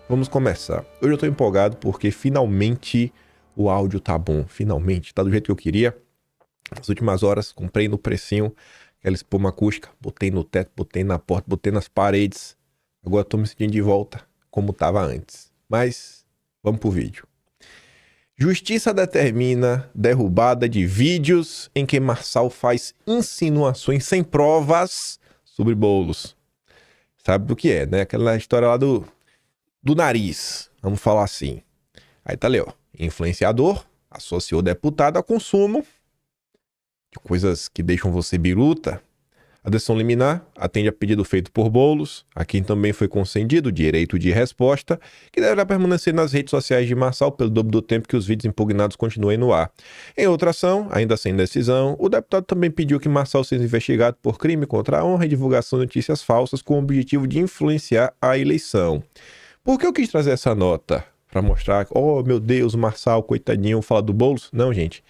Vamos começar. Hoje eu tô empolgado porque finalmente o áudio tá bom. Finalmente, tá do jeito que eu queria. Nas últimas horas, comprei no precinho aquela espuma acústica, botei no teto, botei na porta, botei nas paredes. Agora tô me sentindo de volta como tava antes. Mas, vamos pro vídeo. Justiça determina derrubada de vídeos em que Marçal faz insinuações sem provas sobre bolos. Sabe do que é, né? Aquela história lá do nariz, vamos falar assim. Aí tá ali, ó. Influenciador associou deputado a consumo de coisas que deixam você biruta. A decisão liminar atende a pedido feito por Boulos, a quem também foi concedido o direito de resposta, que deverá permanecer nas redes sociais de Marçal pelo dobro do tempo que os vídeos impugnados continuem no ar. Em outra ação, ainda sem decisão, o deputado também pediu que Marçal seja investigado por crime contra a honra e divulgação de notícias falsas com o objetivo de influenciar a eleição. Por que eu quis trazer essa nota? Para mostrar, oh meu Deus, Marçal, coitadinho, fala do Boulos? Não, gente.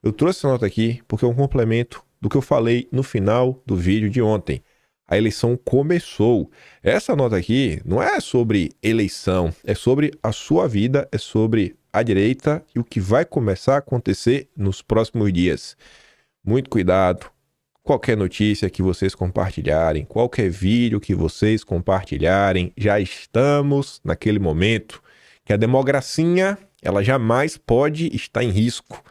Eu trouxe essa nota aqui porque é um complemento do que eu falei no final do vídeo de ontem. A eleição começou. Essa nota aqui não é sobre eleição, é sobre a sua vida, é sobre a direita e o que vai começar a acontecer nos próximos dias. Muito cuidado. Qualquer notícia que vocês compartilharem, qualquer vídeo que vocês compartilharem, já estamos naquele momento que a democracia, ela jamais pode estar em risco.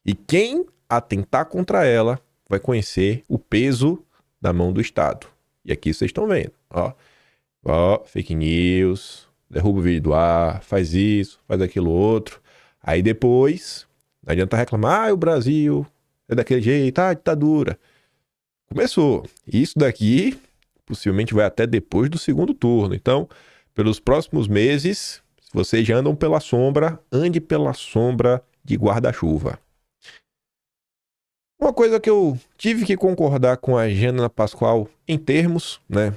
E quem atentar contra ela vai conhecer o peso da mão do Estado. E aqui vocês estão vendo, ó, fake news, derruba o vídeo do ar, faz isso, faz aquilo outro. Aí depois, não adianta reclamar, o Brasil é daquele jeito, ditadura. Começou. Isso daqui possivelmente vai até depois do segundo turno. Então, pelos próximos meses, se vocês já andam pela sombra, ande pela sombra de guarda-chuva. Uma coisa que eu tive que concordar com a Janaína Pascoal em termos, né?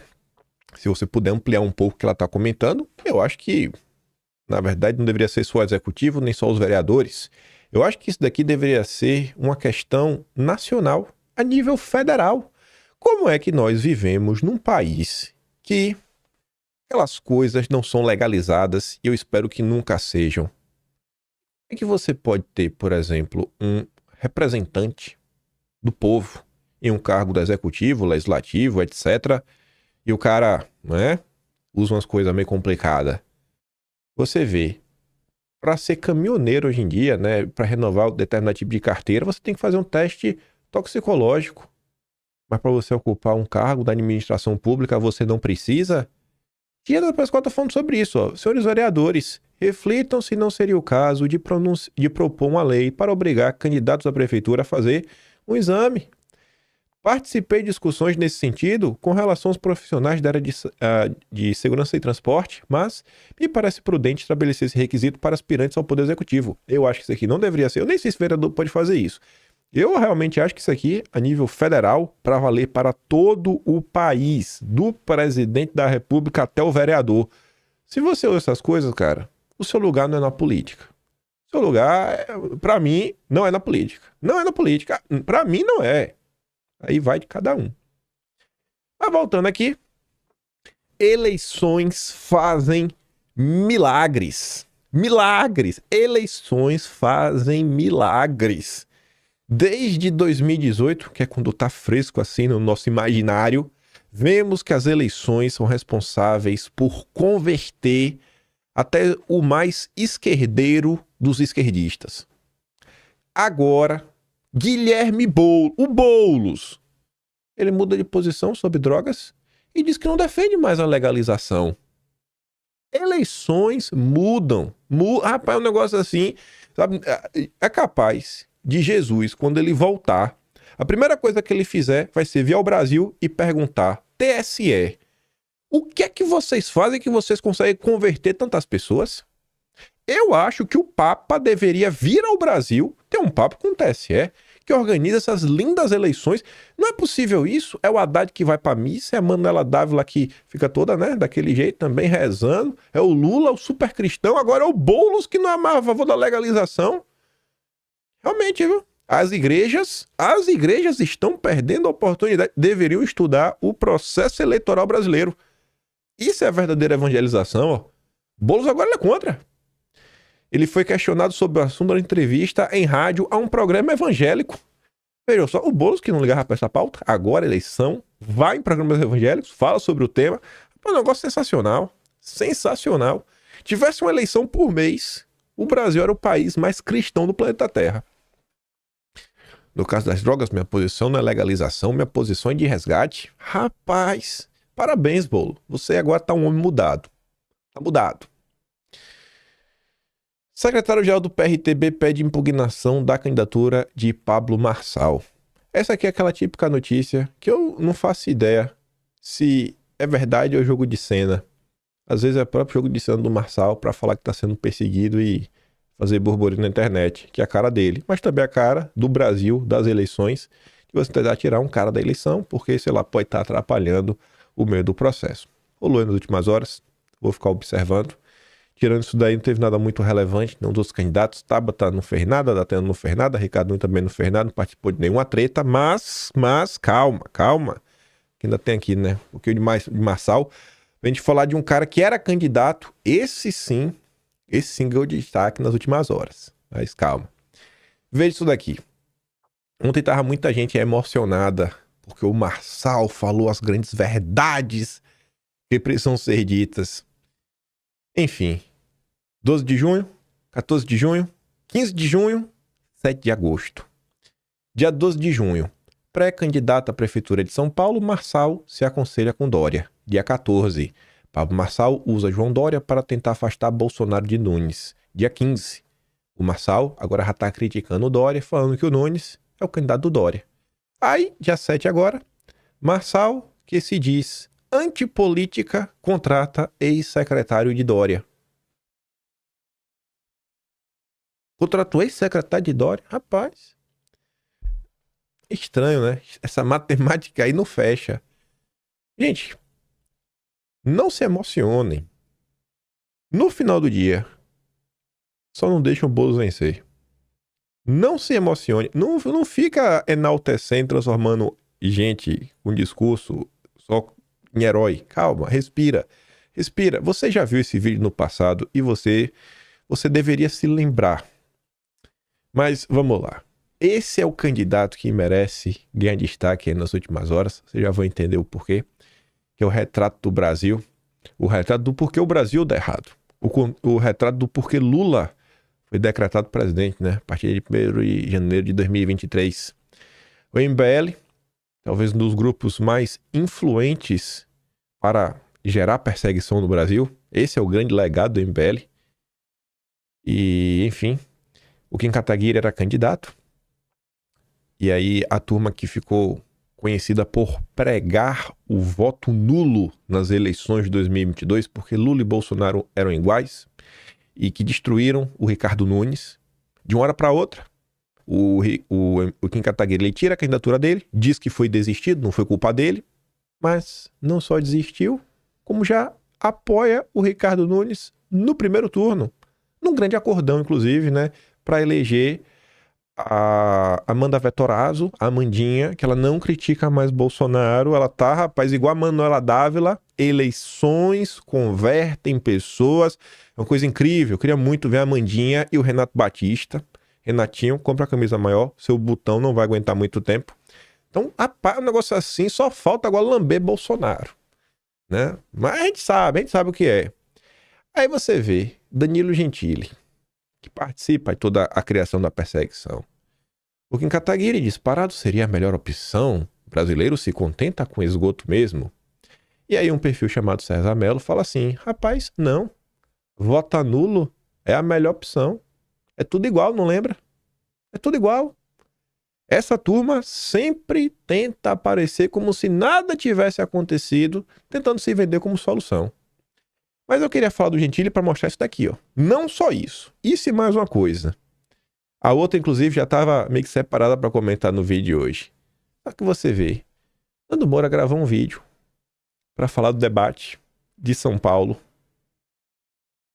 Se você puder ampliar um pouco o que ela está comentando, eu acho que, na verdade, não deveria ser só o executivo, nem só os vereadores. Eu acho que isso daqui deveria ser uma questão nacional, a nível federal. Como é que nós vivemos num país que aquelas coisas não são legalizadas e eu espero que nunca sejam? É que você pode ter, por exemplo, um representante do povo em um cargo do executivo, legislativo, etc. E o cara, né, usa umas coisas meio complicadas. Você vê, para ser caminhoneiro hoje em dia, né, para renovar um determinado tipo de carteira, você tem que fazer um teste toxicológico. Mas para você ocupar um cargo da administração pública, você não precisa? E a Janaína Pascoal está falando sobre isso, ó. Senhores vereadores, reflitam se não seria o caso de propor uma lei para obrigar candidatos à prefeitura a fazer um exame. Participei de discussões nesse sentido com relação aos profissionais da área de segurança e transporte, mas me parece prudente estabelecer esse requisito para aspirantes ao Poder Executivo. Eu acho que isso aqui não deveria ser. Eu nem sei se o vereador pode fazer isso. Eu realmente acho que isso aqui, a nível federal, para valer para todo o país, do presidente da República até o vereador. Se você ouve essas coisas, cara, o seu lugar não é na política. O seu lugar, para mim, não é na política. Não é na política. Para mim, não é. Aí vai de cada um. Mas voltando aqui, eleições fazem milagres. Milagres. Eleições fazem milagres. Desde 2018, que é quando tá fresco assim no nosso imaginário, vemos que as eleições são responsáveis por converter até o mais esquerdeiro dos esquerdistas. Agora, Guilherme Boulos, ele muda de posição sobre drogas e diz que não defende mais a legalização. Eleições mudam. Rapaz, é um negócio assim, sabe? É capaz de Jesus, quando ele voltar, a primeira coisa que ele fizer vai ser vir ao Brasil e perguntar: TSE, o que é que vocês fazem que vocês conseguem converter tantas pessoas? Eu acho que o Papa deveria vir ao Brasil, ter um papo com o TSE, que organiza essas lindas eleições. Não é possível isso? É o Haddad que vai pra missa, é a Manuela Dávila que fica toda, né, daquele jeito também, rezando. É o Lula, o super cristão. Agora é o Boulos que não é mais a favor da legalização. Realmente, viu? As igrejas estão perdendo a oportunidade. Deveriam estudar o processo eleitoral brasileiro. Isso é a verdadeira evangelização, ó. Boulos agora ele é contra. Ele foi questionado sobre o assunto da entrevista em rádio a um programa evangélico. Vejam só, o Boulos, que não ligava para essa pauta, agora eleição, vai em programas evangélicos, fala sobre o tema. É um negócio sensacional. Sensacional. Tivesse uma eleição por mês, o Brasil era o país mais cristão do planeta Terra. No caso das drogas, minha posição não é legalização, minha posição é de resgate. Rapaz, parabéns, Bolo. Você agora tá um homem mudado. Tá mudado. Secretário-geral do PRTB pede impugnação da candidatura de Pablo Marçal. Essa aqui é aquela típica notícia que eu não faço ideia se é verdade ou jogo de cena. Às vezes é o próprio jogo de cena do Marçal para falar que está sendo perseguido e fazer burburinho na internet, que é a cara dele. Mas também a cara do Brasil, das eleições, que você tentar tirar um cara da eleição, porque, sei lá, pode estar atrapalhando o meio do processo. Rolou nas últimas horas, vou ficar observando. Tirando isso daí, não teve nada muito relevante, nenhum dos candidatos. Tabata não fez nada, Datena não fez nada, Ricardo Nunes também não fez nada, não participou de nenhuma treta, mas, calma, que ainda tem aqui, né, um pouquinho de Marçal, pra gente falar de um cara que era candidato, esse sim ganhou destaque nas últimas horas. Mas calma. Veja isso daqui. Ontem tava muita gente emocionada, porque o Marçal falou as grandes verdades que precisam ser ditas. Enfim, 12 de junho, 14 de junho, 15 de junho, 7 de agosto. Dia 12 de junho, pré-candidato à Prefeitura de São Paulo, Marçal se aconselha com Dória. Dia 14, Pablo Marçal usa João Dória para tentar afastar Bolsonaro de Nunes. Dia 15, o Marçal agora já está criticando o Dória, falando que o Nunes é o candidato do Dória. Aí, dia 7 agora, Marçal, que se diz antipolítica, contrata ex-secretário de Dória. Contratou ex-secretário de Dória? Rapaz. Estranho, né? Essa matemática aí não fecha. Gente, não se emocionem. No final do dia, só não deixem o Boulos vencer. Não se emocione. Não fica enaltecendo, transformando gente com discurso só em herói. Calma, respira. Respira. Você já viu esse vídeo no passado e você deveria se lembrar. Mas vamos lá. Esse é o candidato que merece ganhar destaque aí nas últimas horas. Vocês já vão entender o porquê. Que é o retrato do Brasil. O retrato do porquê o Brasil dá errado. O retrato do porquê Lula foi decretado presidente, né? A partir de 1º de janeiro de 2023. O MBL, talvez um dos grupos mais influentes para gerar perseguição no Brasil. Esse é o grande legado do MBL. E, enfim, o Kim Kataguiri era candidato. E aí a turma que ficou conhecida por pregar o voto nulo nas eleições de 2022, porque Lula e Bolsonaro eram iguais, e que destruíram o Ricardo Nunes. De uma hora para outra, o Kim Kataguiri ele tira a candidatura dele, diz que foi desistido, não foi culpa dele, mas não só desistiu, como já apoia o Ricardo Nunes no primeiro turno, num grande acordão, inclusive, né, para eleger a Amanda Vettorazzo, a Amandinha, que ela não critica mais Bolsonaro, ela tá, rapaz, igual a Manuela Dávila, eleições convertem pessoas, é uma coisa incrível, eu queria muito ver a Amandinha e o Renato Batista. Renatinho, compra a camisa maior, seu botão não vai aguentar muito tempo. Então, rapaz, um negócio assim, só falta agora lamber Bolsonaro, né? Mas a gente sabe o que é. Aí você vê Danilo Gentili, que participa de toda a criação da perseguição. O Kim Kataguiri disparado seria a melhor opção. O brasileiro se contenta com esgoto mesmo. E aí um perfil chamado César Mello fala assim, rapaz, não. Vota nulo é a melhor opção. É tudo igual, não lembra? É tudo igual. Essa turma sempre tenta aparecer como se nada tivesse acontecido, tentando se vender como solução. Mas eu queria falar do Gentili para mostrar isso daqui, ó. Não só isso. Isso e mais uma coisa. A outra, inclusive, já estava meio que separada para comentar no vídeo de hoje. Só que você vê. Nando Moura gravou um vídeo para falar do debate de São Paulo.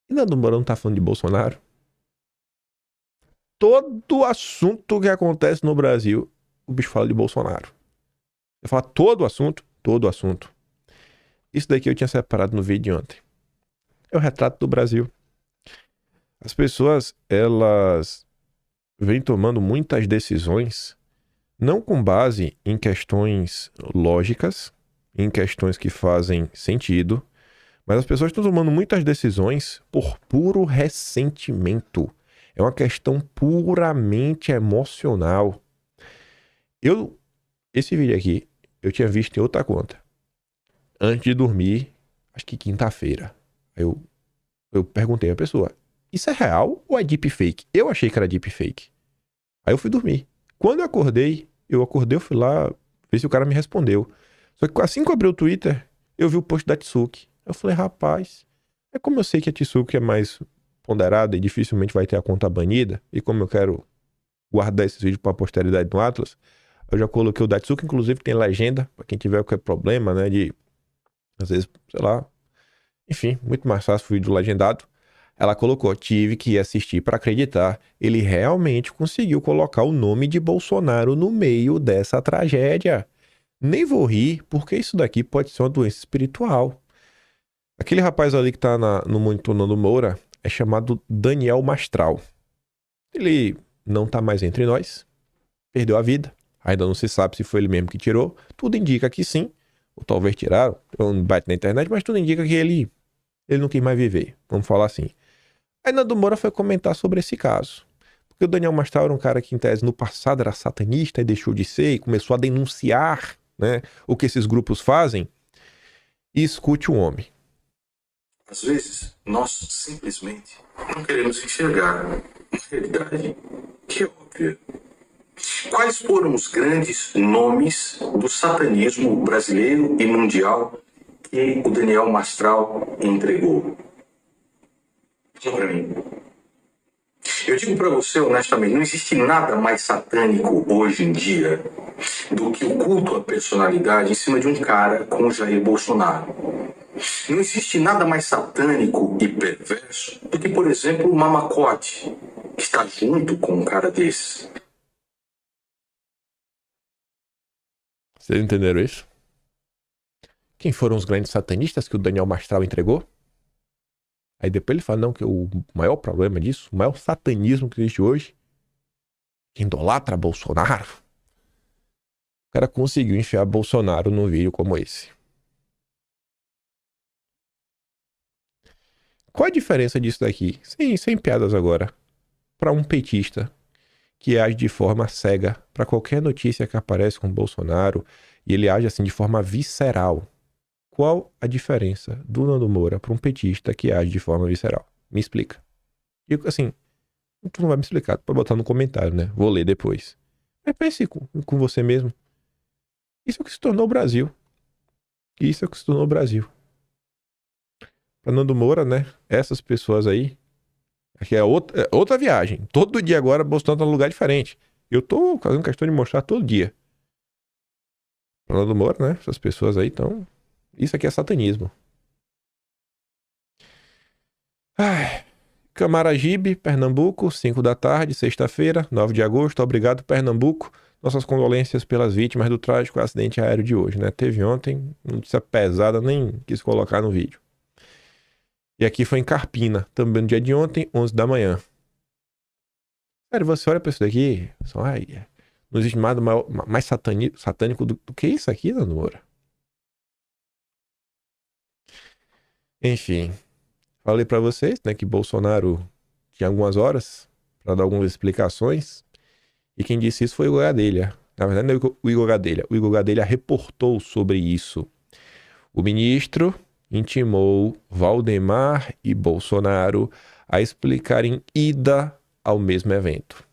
E Nando Moura não tá falando de Bolsonaro? Todo assunto que acontece no Brasil, o bicho fala de Bolsonaro. Eu falo todo assunto. Isso daqui eu tinha separado no vídeo de ontem. É o retrato do Brasil. As pessoas, elas vêm tomando muitas decisões, não com base em questões lógicas, em questões que fazem sentido, mas as pessoas estão tomando muitas decisões por puro ressentimento. É uma questão puramente emocional. Esse vídeo aqui, eu tinha visto em outra conta. Antes de dormir, acho que quinta-feira. Eu perguntei à pessoa, isso é real ou é deepfake? Eu achei que era deepfake. Aí eu fui dormir. Quando eu acordei, eu fui lá ver se o cara me respondeu. Só que assim que eu abri o Twitter, eu vi o post da Tsuki. Eu falei, rapaz, é como eu sei que a Tsuki é mais ponderada e dificilmente vai ter a conta banida, e como eu quero guardar esses vídeos para a posteridade no Atlas, eu já coloquei o da Tsuki, inclusive tem legenda, para quem tiver qualquer problema, né, de, às vezes, sei lá, enfim, muito mais fácil o vídeo legendado. Ela colocou, tive que assistir para acreditar. Ele realmente conseguiu colocar o nome de Bolsonaro no meio dessa tragédia. Nem vou rir, porque isso daqui pode ser uma doença espiritual. Aquele rapaz ali que tá no monitor Nando Moura é chamado Daniel Mastral. Ele não tá mais entre nós, perdeu a vida. Ainda não se sabe se foi ele mesmo que tirou. Tudo indica que sim, ou talvez tiraram, eu não bate na internet, mas tudo indica que ele não quis mais viver, vamos falar assim. Aí Nando Moura foi comentar sobre esse caso. Porque o Daniel Mastral era um cara que, em tese, no passado era satanista e deixou de ser, e começou a denunciar, né, o que esses grupos fazem. E escute o homem. Às vezes, nós simplesmente não queremos enxergar uma realidade que é óbvia. Quais foram os grandes nomes do satanismo brasileiro e mundial que o Daniel Mastral entregou? Fala pra mim. Eu digo pra você honestamente, não existe nada mais satânico hoje em dia do que o culto à personalidade em cima de um cara como Jair Bolsonaro. Não existe nada mais satânico e perverso do que, por exemplo, o Mamacote, que está junto com um cara desse. Vocês entenderam isso? Quem foram os grandes satanistas que o Daniel Mastral entregou? Aí depois ele fala, não, que o maior problema disso, o maior satanismo que existe hoje, que idolatra Bolsonaro. O cara conseguiu enfiar Bolsonaro num vídeo como esse. Qual a diferença disso daqui? Sem piadas agora. Para um petista que age de forma cega para qualquer notícia que aparece com Bolsonaro e ele age assim de forma visceral. Qual a diferença do Nando Moura para um petista que age de forma visceral? Me explica. E assim, tu não vai me explicar, tu pode botar no comentário, né? Vou ler depois. Mas pense com você mesmo. Isso é o que se tornou o Brasil. Isso é o que se tornou o Brasil. Para Nando Moura, né? Essas pessoas aí. Aqui é outra viagem. Todo dia agora Bolsonaro tá num lugar diferente. Eu tô fazendo questão de mostrar todo dia. Para Nando Moura, né? Essas pessoas aí estão. Isso aqui é satanismo. Ai. Camaragibe, Pernambuco, 5 da tarde, sexta-feira, 9 de agosto. Obrigado, Pernambuco. Nossas condolências pelas vítimas do trágico acidente aéreo de hoje, né? Teve ontem, notícia pesada, nem quis colocar no vídeo. E aqui foi em Carpina, também no dia de ontem, 11 da manhã. Sério, você olha pra isso daqui, só, não existe nada mais satânico do que isso aqui, Nando Moura. Enfim, falei pra vocês, né, que Bolsonaro tinha algumas horas para dar algumas explicações. E quem disse isso foi o Igor Gadelha. Na verdade, não é o Igor Gadelha. O Igor Gadelha reportou sobre isso. O ministro intimou Valdemar e Bolsonaro a explicarem ida ao mesmo evento.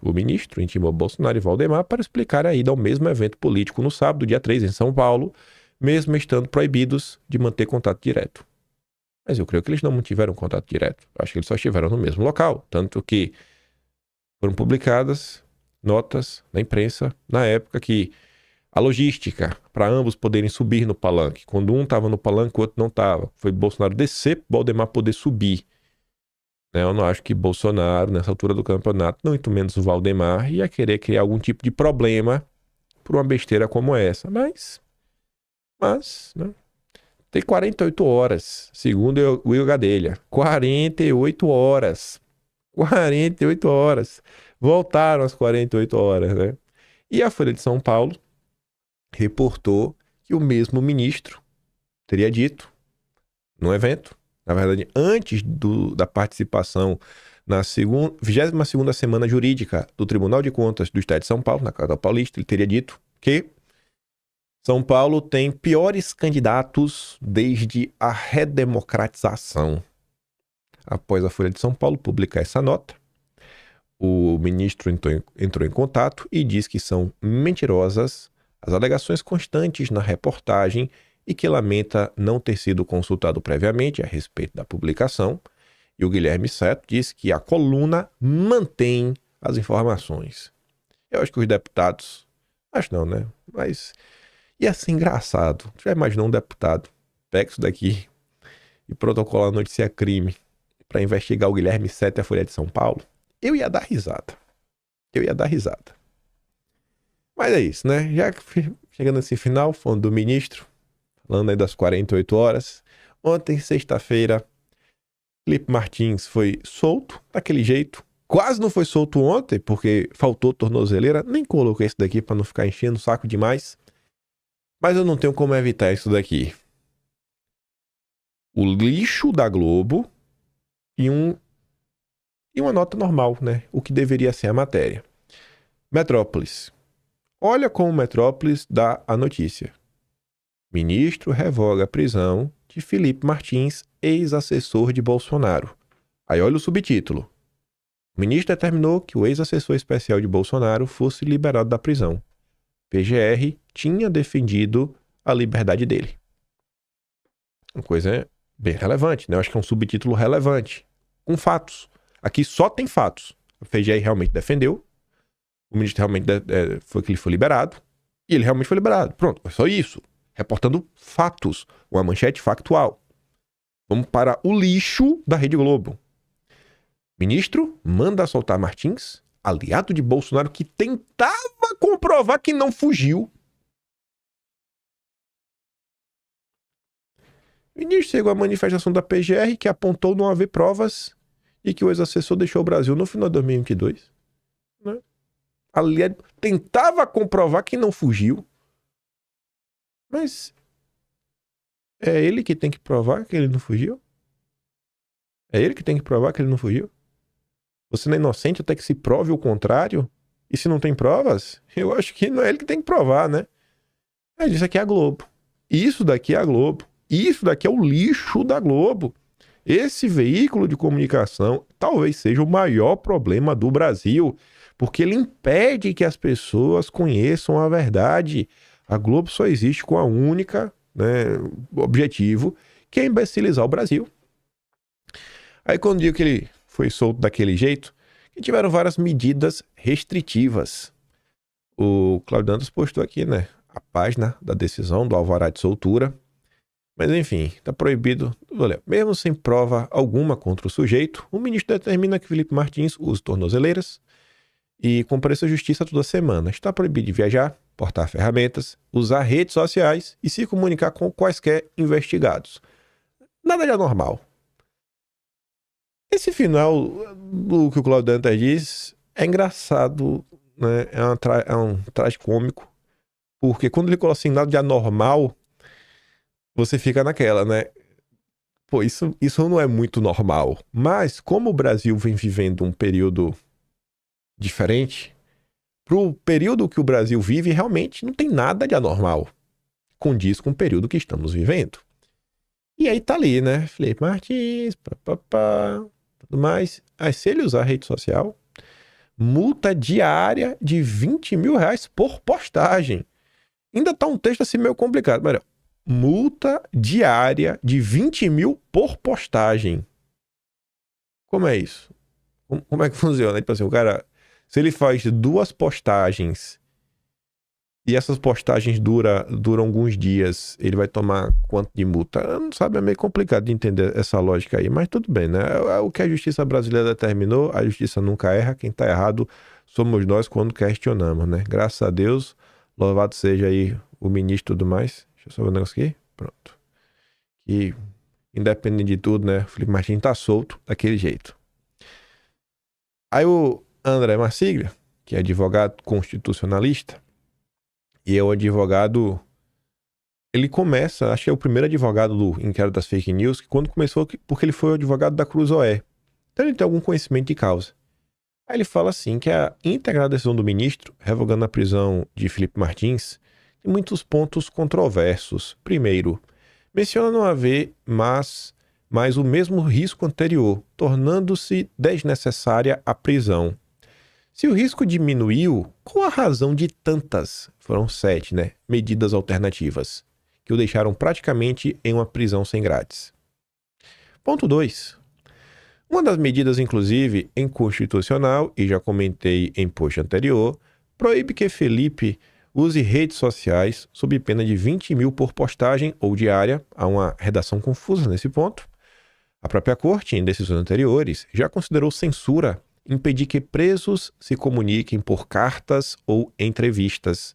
O ministro intimou Bolsonaro e Valdemar para explicar a ida ao mesmo evento político no sábado, dia 3, em São Paulo, mesmo estando proibidos de manter contato direto. Mas eu creio que eles não mantiveram contato direto. Acho que eles só estiveram no mesmo local. Tanto que foram publicadas notas na imprensa na época que a logística para ambos poderem subir no palanque. Quando um estava no palanque, o outro não estava. Foi Bolsonaro descer para Valdemar poder subir. Eu não acho que Bolsonaro, nessa altura do campeonato, não muito menos o Valdemar, ia querer criar algum tipo de problema por uma besteira como essa. Mas né? Tem 48 horas, segundo o Will Gadelha. 48 horas. 48 horas. Voltaram as 48 horas, né? E a Folha de São Paulo reportou que o mesmo ministro teria dito no evento, na verdade, antes da participação na 22ª semana jurídica do Tribunal de Contas do Estado de São Paulo, na capital paulista, ele teria dito que São Paulo tem piores candidatos desde a redemocratização. Após a Folha de São Paulo publicar essa nota, o ministro entrou em contato e diz que são mentirosas as alegações constantes na reportagem e que lamenta não ter sido consultado previamente a respeito da publicação. E o Guilherme Seto diz que a coluna mantém as informações. Eu acho que os deputados... Acho não, né? Mas ia ser engraçado. Já imaginou um deputado pega isso daqui e protocolar a notícia crime para investigar o Guilherme Seto e a Folha de São Paulo? Eu ia dar risada. Mas é isso, né? Já chegando nesse final, falando do ministro, falando aí das 48 horas. Ontem, sexta-feira, Felipe Martins foi solto, daquele jeito. Quase não foi solto ontem, porque faltou tornozeleira. Nem coloquei isso daqui para não ficar enchendo o saco demais. Mas eu não tenho como evitar isso daqui. O lixo da Globo e uma nota normal, né? O que deveria ser a matéria. Metrópolis. Olha como Metrópolis dá a notícia. Ministro revoga a prisão de Felipe Martins, ex-assessor de Bolsonaro. Aí olha o subtítulo. O ministro determinou que o ex-assessor especial de Bolsonaro fosse liberado da prisão. PGR tinha defendido a liberdade dele. Uma coisa bem relevante, né? Eu acho que é um subtítulo relevante. Com fatos. Aqui só tem fatos. A PGR realmente defendeu. O ministro realmente foi que ele foi liberado. E ele realmente foi liberado. Pronto, é só isso. Reportando fatos. Uma manchete factual. Vamos para o lixo da Rede Globo. Ministro manda soltar Martins, aliado de Bolsonaro, que tentava comprovar que não fugiu. Ministro chegou à manifestação da PGR que apontou não haver provas e que o ex-assessor deixou o Brasil no final de 2022. Né? Aliado, tentava comprovar que não fugiu. Mas é ele que tem que provar que ele não fugiu? É ele que tem que provar que ele não fugiu? Você não é inocente até que se prove o contrário? E se não tem provas, eu acho que não é ele que tem que provar, né? Isso aqui é a Globo. Isso daqui é a Globo. Isso daqui é o lixo da Globo. Esse veículo de comunicação talvez seja o maior problema do Brasil, porque ele impede que as pessoas conheçam a verdade. A Globo só existe com a única, né, objetivo, que é imbecilizar o Brasil. Aí quando digo que ele foi solto daquele jeito, que tiveram várias medidas restritivas. O Cláudio Dantas postou aqui, né, a página da decisão do alvará de soltura. Mas enfim, está proibido, mesmo sem prova alguma contra o sujeito, o ministro determina que Felipe Martins use tornozeleiras e compareça à justiça toda semana. Está proibido de viajar, portar ferramentas, usar redes sociais e se comunicar com quaisquer investigados. Nada de anormal. Esse final do que o Cláudio Dantas diz é engraçado, né? É um tragicômico, porque quando ele coloca assim, nada de anormal, você fica naquela, né? Pô, isso não é muito normal. Mas como o Brasil vem vivendo um período diferente, pro período que o Brasil vive, realmente não tem nada de anormal. Condiz com o período que estamos vivendo. E aí tá ali, né? Felipe Martins, tudo mais. Aí se ele usar rede social, multa diária de R$20 mil por postagem. Ainda tá um texto assim meio complicado, mas multa diária de 20 mil por postagem. Como é isso? Como é que funciona? Tipo assim, o cara, se ele faz 2 postagens e essas postagens duram alguns dias, ele vai tomar quanto de multa? Não sabe, é meio complicado de entender essa lógica aí, mas tudo bem, né? É o que a justiça brasileira determinou, a justiça nunca erra, quem tá errado somos nós quando questionamos, né? Graças a Deus, louvado seja aí o ministro e tudo mais. Deixa eu só ver um negócio aqui. Pronto. que, independente de tudo, né, o Felipe Martins tá solto daquele jeito. Aí o André Marsiglia, que é advogado constitucionalista, e é o advogado... Ele começa, acho que é o primeiro advogado do inquérito das fake news, que quando começou, porque ele foi o advogado da Cruzoé. Então ele tem algum conhecimento de causa. Aí ele fala assim, que a íntegra decisão do ministro, revogando a prisão de Felipe Martins, tem muitos pontos controversos. Primeiro, menciona não haver mais o mesmo risco anterior, tornando-se desnecessária a prisão. Se o risco diminuiu, qual a razão de tantas, foram 7, né, medidas alternativas, que o deixaram praticamente em uma prisão sem grades? Ponto 2. Uma das medidas, inclusive, inconstitucional, e já comentei em post anterior, proíbe que Felipe use redes sociais sob pena de 20 mil por postagem ou diária. Há uma redação confusa nesse ponto. A própria Corte, em decisões anteriores, já considerou censura impedir que presos se comuniquem por cartas ou entrevistas.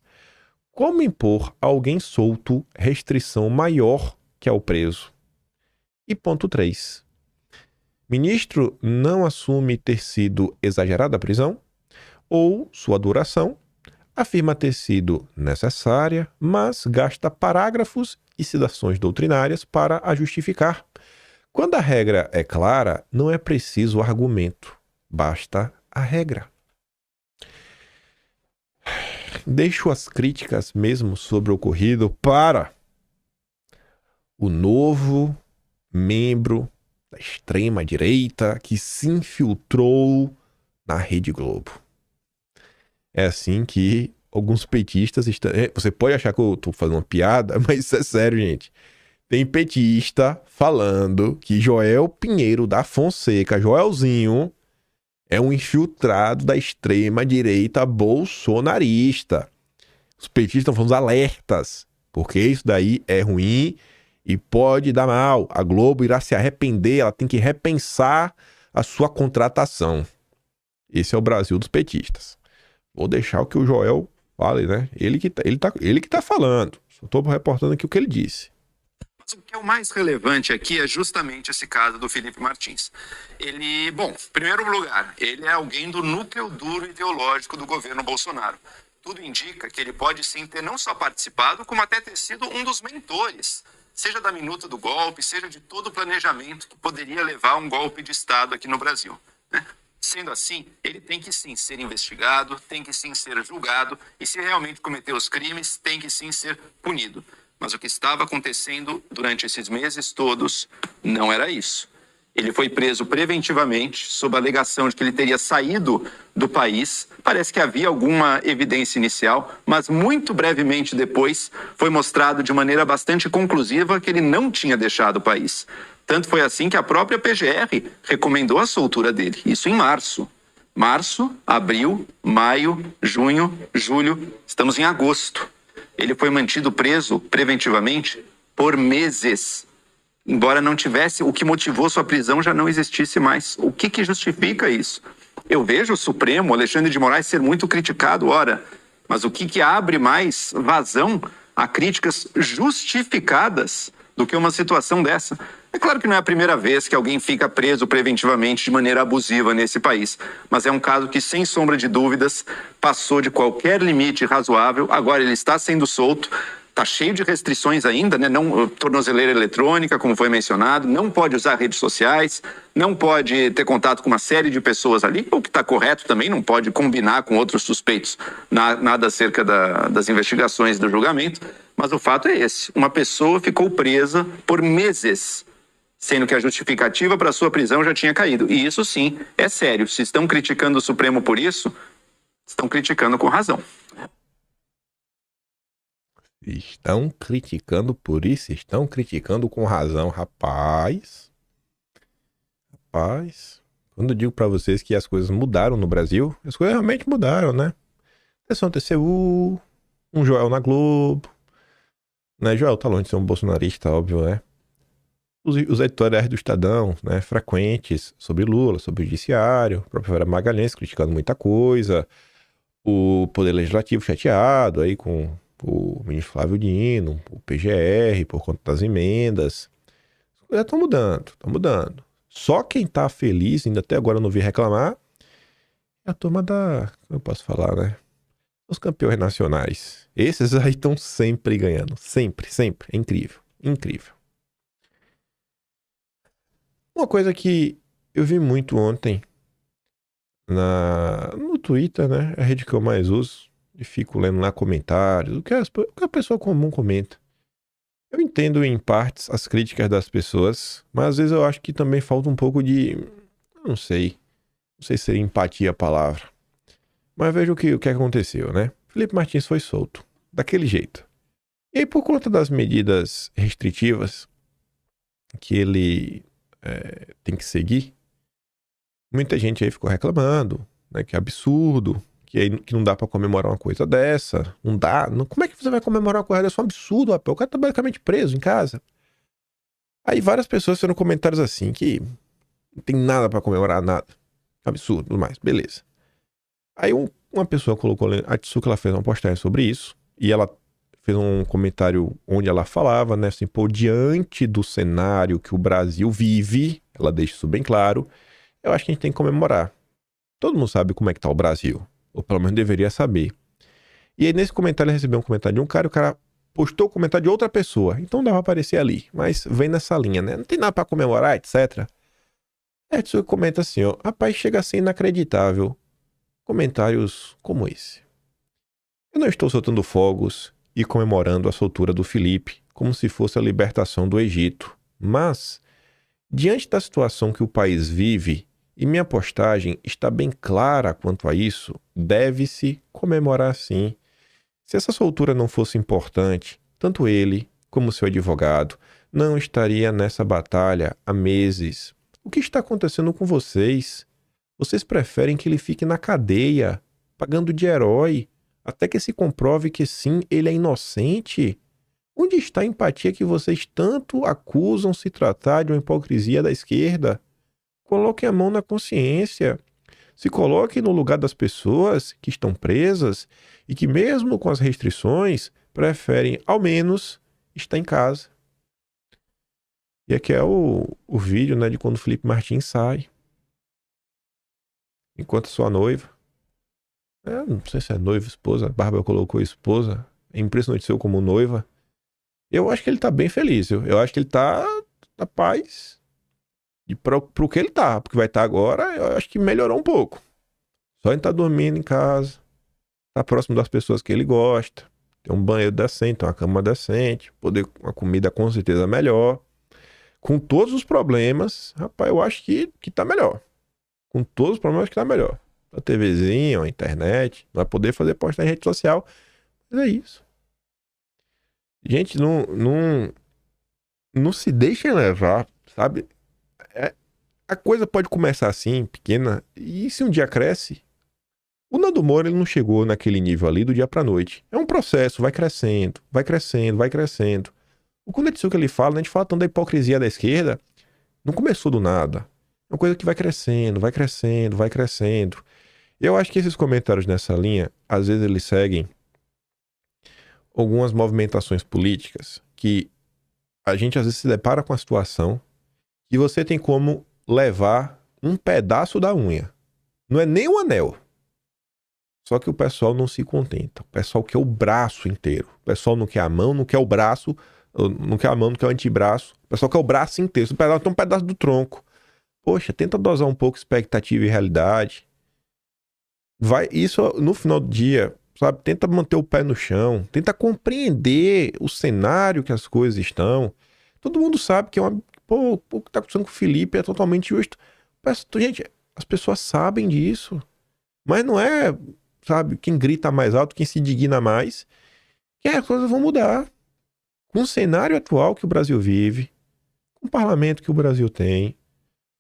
Como impor a alguém solto restrição maior que ao preso? E ponto 3. Ministro não assume ter sido exagerada a prisão ou sua duração, afirma ter sido necessária, mas gasta parágrafos e citações doutrinárias para a justificar. Quando a regra é clara, não é preciso argumento, basta a regra. Deixo as críticas mesmo sobre o ocorrido para o novo membro da extrema-direita que se infiltrou na Rede Globo. É assim que alguns petistas estão... Você pode achar que eu tô fazendo uma piada, mas isso é sério, gente. Tem petista falando que Joel Pinheiro da Fonseca, Joelzinho, é um infiltrado da extrema-direita bolsonarista. Os petistas estão falando alertas, porque isso daí é ruim e pode dar mal. A Globo irá se arrepender, ela tem que repensar a sua contratação. Esse é o Brasil dos petistas. Vou deixar o que o Joel fale, né? Ele que tá falando. Só estou reportando aqui o que ele disse. Mas o que é o mais relevante aqui é justamente esse caso do Felipe Martins. Ele, bom, em primeiro lugar, ele é alguém do núcleo duro ideológico do governo Bolsonaro. Tudo indica que ele pode sim ter não só participado, como até ter sido um dos mentores, seja da minuta do golpe, seja de todo o planejamento que poderia levar a um golpe de Estado aqui no Brasil, né? Sendo assim, ele tem que sim ser investigado, tem que sim ser julgado e se realmente cometeu os crimes, tem que sim ser punido. Mas o que estava acontecendo durante esses meses todos não era isso. Ele foi preso preventivamente sob a alegação de que ele teria saído do país. Parece que havia alguma evidência inicial, mas muito brevemente depois foi mostrado de maneira bastante conclusiva que ele não tinha deixado o país. Tanto foi assim que a própria PGR recomendou a soltura dele. Isso em março. Março, abril, maio, junho, julho, estamos em agosto. Ele foi mantido preso preventivamente por meses. Embora não tivesse, o que motivou sua prisão já não existisse mais. O que justifica isso? Eu vejo o Supremo, Alexandre de Moraes, ser muito criticado, ora, mas o que abre mais vazão a críticas justificadas do que uma situação dessa? É claro que não é a primeira vez que alguém fica preso preventivamente de maneira abusiva nesse país, mas é um caso que, sem sombra de dúvidas, passou de qualquer limite razoável. Agora ele está sendo solto, está cheio de restrições ainda, né? Não, tornozeleira eletrônica, como foi mencionado, não pode usar redes sociais, não pode ter contato com uma série de pessoas ali, o que está correto também, não pode combinar com outros suspeitos, nada acerca das investigações do julgamento, mas o fato é esse, uma pessoa ficou presa por meses, sendo que a justificativa para sua prisão já tinha caído. E isso sim é sério. Se estão criticando o Supremo por isso, estão criticando com razão. Estão criticando por isso, estão criticando com razão, rapaz. Quando eu digo pra vocês que as coisas mudaram no Brasil, as coisas realmente mudaram, né? Sessão TCU, um Joel na Globo, né? Joel tá longe de ser um bolsonarista, óbvio, né? Os editoriais do Estadão, né, frequentes sobre Lula, sobre o judiciário, a própria Vera Magalhães criticando muita coisa, o Poder Legislativo chateado aí com o ministro Flávio Dino, o PGR por conta das emendas. coisas estão mudando, Só quem tá feliz, ainda até agora eu não vi reclamar, é a turma da... Como eu posso falar, né? Os campeões nacionais. Esses aí estão sempre ganhando. Sempre. É incrível. Uma coisa que eu vi muito ontem no Twitter, né? É a rede que eu mais uso. E fico lendo lá comentários, o que a pessoa comum comenta. Eu entendo em partes as críticas das pessoas, mas às vezes eu acho que também falta um pouco de... Eu não sei se seria empatia a palavra. Mas veja o que aconteceu, né? Felipe Martins foi solto, daquele jeito. E aí, por conta das medidas restritivas que ele tem que seguir, muita gente aí ficou reclamando, né? Que é absurdo, que não dá pra comemorar uma coisa dessa. Não dá. Como é que você vai comemorar uma coisa dessa? É um absurdo, rapaz. O cara tá basicamente preso em casa. Aí várias pessoas fizeram comentários assim, que não tem nada pra comemorar, nada. Absurdo, tudo mais. Beleza. Aí uma pessoa colocou, a Tsuka, ela fez uma postagem sobre isso, e ela fez um comentário onde ela falava, né, assim, pô, diante do cenário que o Brasil vive, ela deixa isso bem claro, eu acho que a gente tem que comemorar. Todo mundo sabe como é que tá o Brasil, ou pelo menos deveria saber. E aí nesse comentário ele recebeu um comentário de um cara, o cara postou o comentário de outra pessoa, então dava pra aparecer ali, mas vem nessa linha, né, não tem nada pra comemorar, etc. Aí a Tsuka comenta assim, ó, rapaz, chega a ser inacreditável comentários como esse. Eu não estou soltando fogos e comemorando a soltura do Felipe como se fosse a libertação do Egito, mas, diante da situação que o país vive, e minha postagem está bem clara quanto a isso, deve-se comemorar sim. Se essa soltura não fosse importante, tanto ele como seu advogado não estaria nessa batalha há meses. O que está acontecendo com vocês? Vocês preferem que ele fique na cadeia, pagando de herói, até que se comprove que sim, ele é inocente? Onde está a empatia que vocês tanto acusam se tratar de uma hipocrisia da esquerda? Coloquem a mão na consciência. Se coloquem no lugar das pessoas que estão presas e que, mesmo com as restrições, preferem, ao menos, estar em casa. E aqui é o vídeo, né, de quando o Felipe Martins sai. Enquanto sua noiva. Não sei se é noiva, esposa. A Bárbara colocou esposa. É impressionante seu como noiva. Eu acho que ele tá bem feliz. Eu acho que ele tá na paz. E pro que ele tá, porque vai estar agora, eu acho que melhorou um pouco. Só ele tá dormindo em casa. Tá próximo das pessoas que ele gosta. Tem um banheiro decente, tem uma cama decente. Poder uma comida com certeza melhor. Com todos os problemas, rapaz, eu acho que tá melhor. Com todos os problemas que tá melhor. A TVzinha, a internet, vai poder fazer postar em rede social. Mas é isso. Gente, não se deixem levar, sabe? A coisa pode começar assim, pequena, e se um dia cresce... O Nando Moura, ele não chegou naquele nível ali do dia pra noite. É um processo, vai crescendo. O quando que ele fala, né, a gente fala tanto da hipocrisia da esquerda, não começou do nada. É uma coisa que vai crescendo. Eu acho que esses comentários nessa linha, às vezes eles seguem algumas movimentações políticas que a gente às vezes se depara com a situação que você tem como levar um pedaço da unha. Não é nem um anel. Só que o pessoal não se contenta. O pessoal quer o braço inteiro. O pessoal não quer a mão, não quer o braço, não quer a mão, não quer o antebraço. O pessoal quer o braço inteiro. O pessoal tem um pedaço do tronco. Poxa, tenta dosar um pouco expectativa e realidade. Isso no final do dia, sabe? Tenta manter o pé no chão. Tenta compreender o cenário que as coisas estão. Todo mundo sabe que o que tá acontecendo com o Felipe é totalmente justo. Gente, as pessoas sabem disso. Mas não é, sabe, quem grita mais alto, quem se indigna mais, que as coisas vão mudar. Com o cenário atual que o Brasil vive, com o parlamento que o Brasil tem,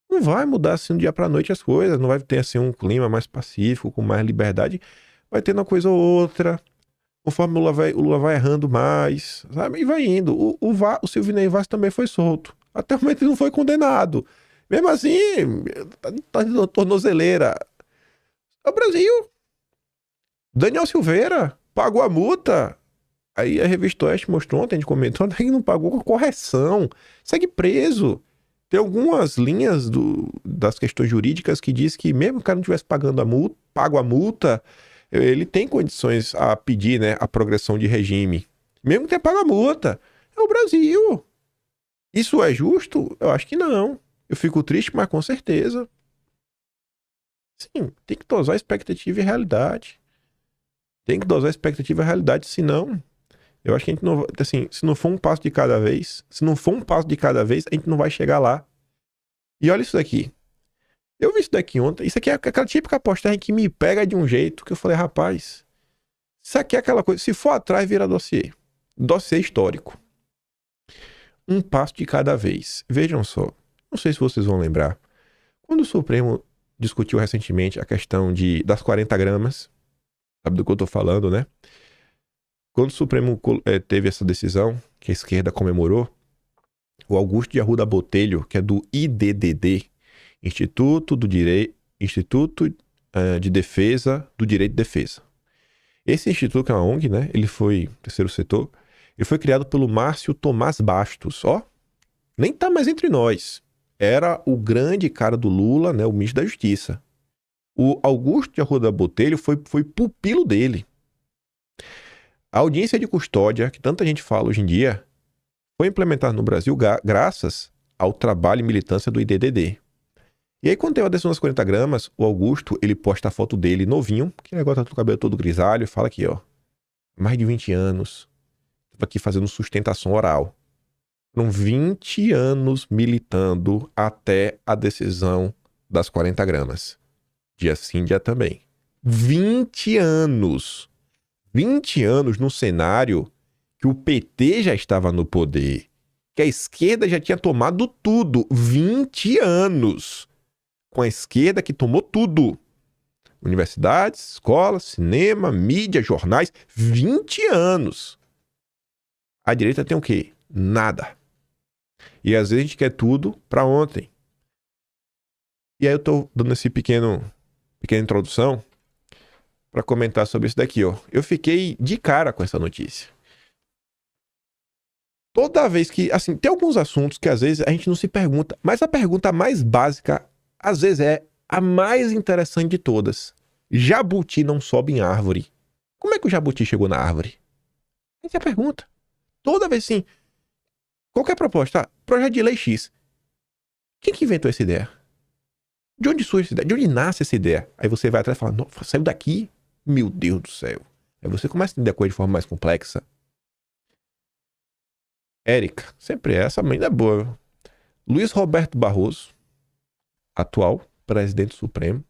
não vai mudar assim do dia pra noite as coisas, não vai ter assim um clima mais pacífico, com mais liberdade, vai tendo uma coisa ou outra, conforme o Lula vai errando mais, sabe, e vai indo. O Silvinei Vaz também foi solto, até o momento ele não foi condenado, mesmo assim, tá na tornozeleira. É o Brasil. Daniel Silveira pagou a multa, Aí a Revista Oeste mostrou ontem, a gente comentou, que não pagou com correção. Segue preso. Tem algumas linhas das questões jurídicas que diz que mesmo que o cara não tivesse pago a multa, ele tem condições a pedir, né, a progressão de regime. Mesmo que tenha pago a multa. É o Brasil. Isso é justo? Eu acho que não. Eu fico triste, mas com certeza. Sim, tem que dosar expectativa e realidade. Tem que dosar expectativa e realidade, senão... Eu acho que a gente não... Assim, se não for um passo de cada vez... a gente não vai chegar lá. E olha isso daqui. Eu vi isso daqui ontem. Isso aqui é aquela típica postagem que me pega de um jeito que eu falei, rapaz... Isso aqui é aquela coisa... Se for atrás, vira dossiê. Dossiê histórico. Um passo de cada vez. Vejam só. Não sei se vocês vão lembrar. Quando o Supremo discutiu recentemente a questão das 40 gramas... Sabe do que eu tô falando, né? Quando o Supremo teve essa decisão, que a esquerda comemorou, o Augusto de Arruda Botelho, que é do IDDD, Instituto de Defesa do Direito de Defesa. Esse instituto, que é uma ONG, né? Ele foi, terceiro setor, ele foi criado pelo Márcio Tomás Bastos. Ó, nem tá mais entre nós. Era o grande cara do Lula, né? O ministro da Justiça. O Augusto de Arruda Botelho foi pupilo dele. A audiência de custódia, que tanta gente fala hoje em dia, foi implementada no Brasil graças ao trabalho e militância do IDDD. E aí, quando tem a decisão das 40 gramas, o Augusto, ele posta a foto dele novinho, que agora tá com o cabelo todo grisalho, e fala aqui, ó, mais de 20 anos, tava aqui fazendo sustentação oral. Foram 20 anos militando até a decisão das 40 gramas. Dia sim, dia também. 20 anos! 20 anos num cenário que o PT já estava no poder, que a esquerda já tinha tomado tudo. 20 anos com a esquerda que tomou tudo. Universidades, escolas, cinema, mídia, jornais. 20 anos. A direita tem o quê? Nada. E às vezes a gente quer tudo para ontem. E aí eu tô dando essa pequena introdução para comentar sobre isso daqui, ó. Eu fiquei de cara com essa notícia. Toda vez que, assim, tem alguns assuntos que às vezes a gente não se pergunta, mas a pergunta mais básica, às vezes é a mais interessante de todas. Jabuti não sobe em árvore. Como é que o jabuti chegou na árvore? Essa é a pergunta. Toda vez assim, qualquer proposta, projeto de lei X. Quem que inventou essa ideia? De onde surge essa ideia? De onde nasce essa ideia? Aí você vai atrás e fala, nossa, saiu daqui? Meu Deus do céu. Aí você começa a entender a coisa de forma mais complexa. Érica, sempre essa mãe é boa. Luiz Roberto Barroso, atual presidente supremo,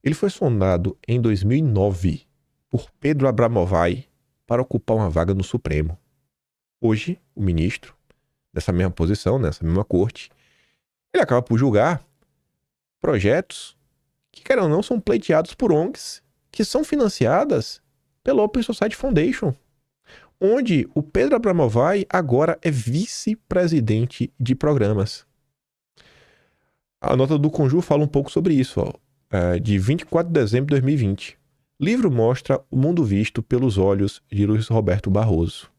ele foi sondado em 2009 por Pedro Abramovay para ocupar uma vaga no Supremo. Hoje, o ministro, dessa mesma posição, nessa mesma corte, ele acaba por julgar projetos que, quer ou não, são pleiteados por ONGs que são financiadas pela Open Society Foundation, onde o Pedro Abramovay agora é vice-presidente de programas. A nota do Conjur fala um pouco sobre isso, ó, de 24 de dezembro de 2020. Livro mostra o mundo visto pelos olhos de Luiz Roberto Barroso.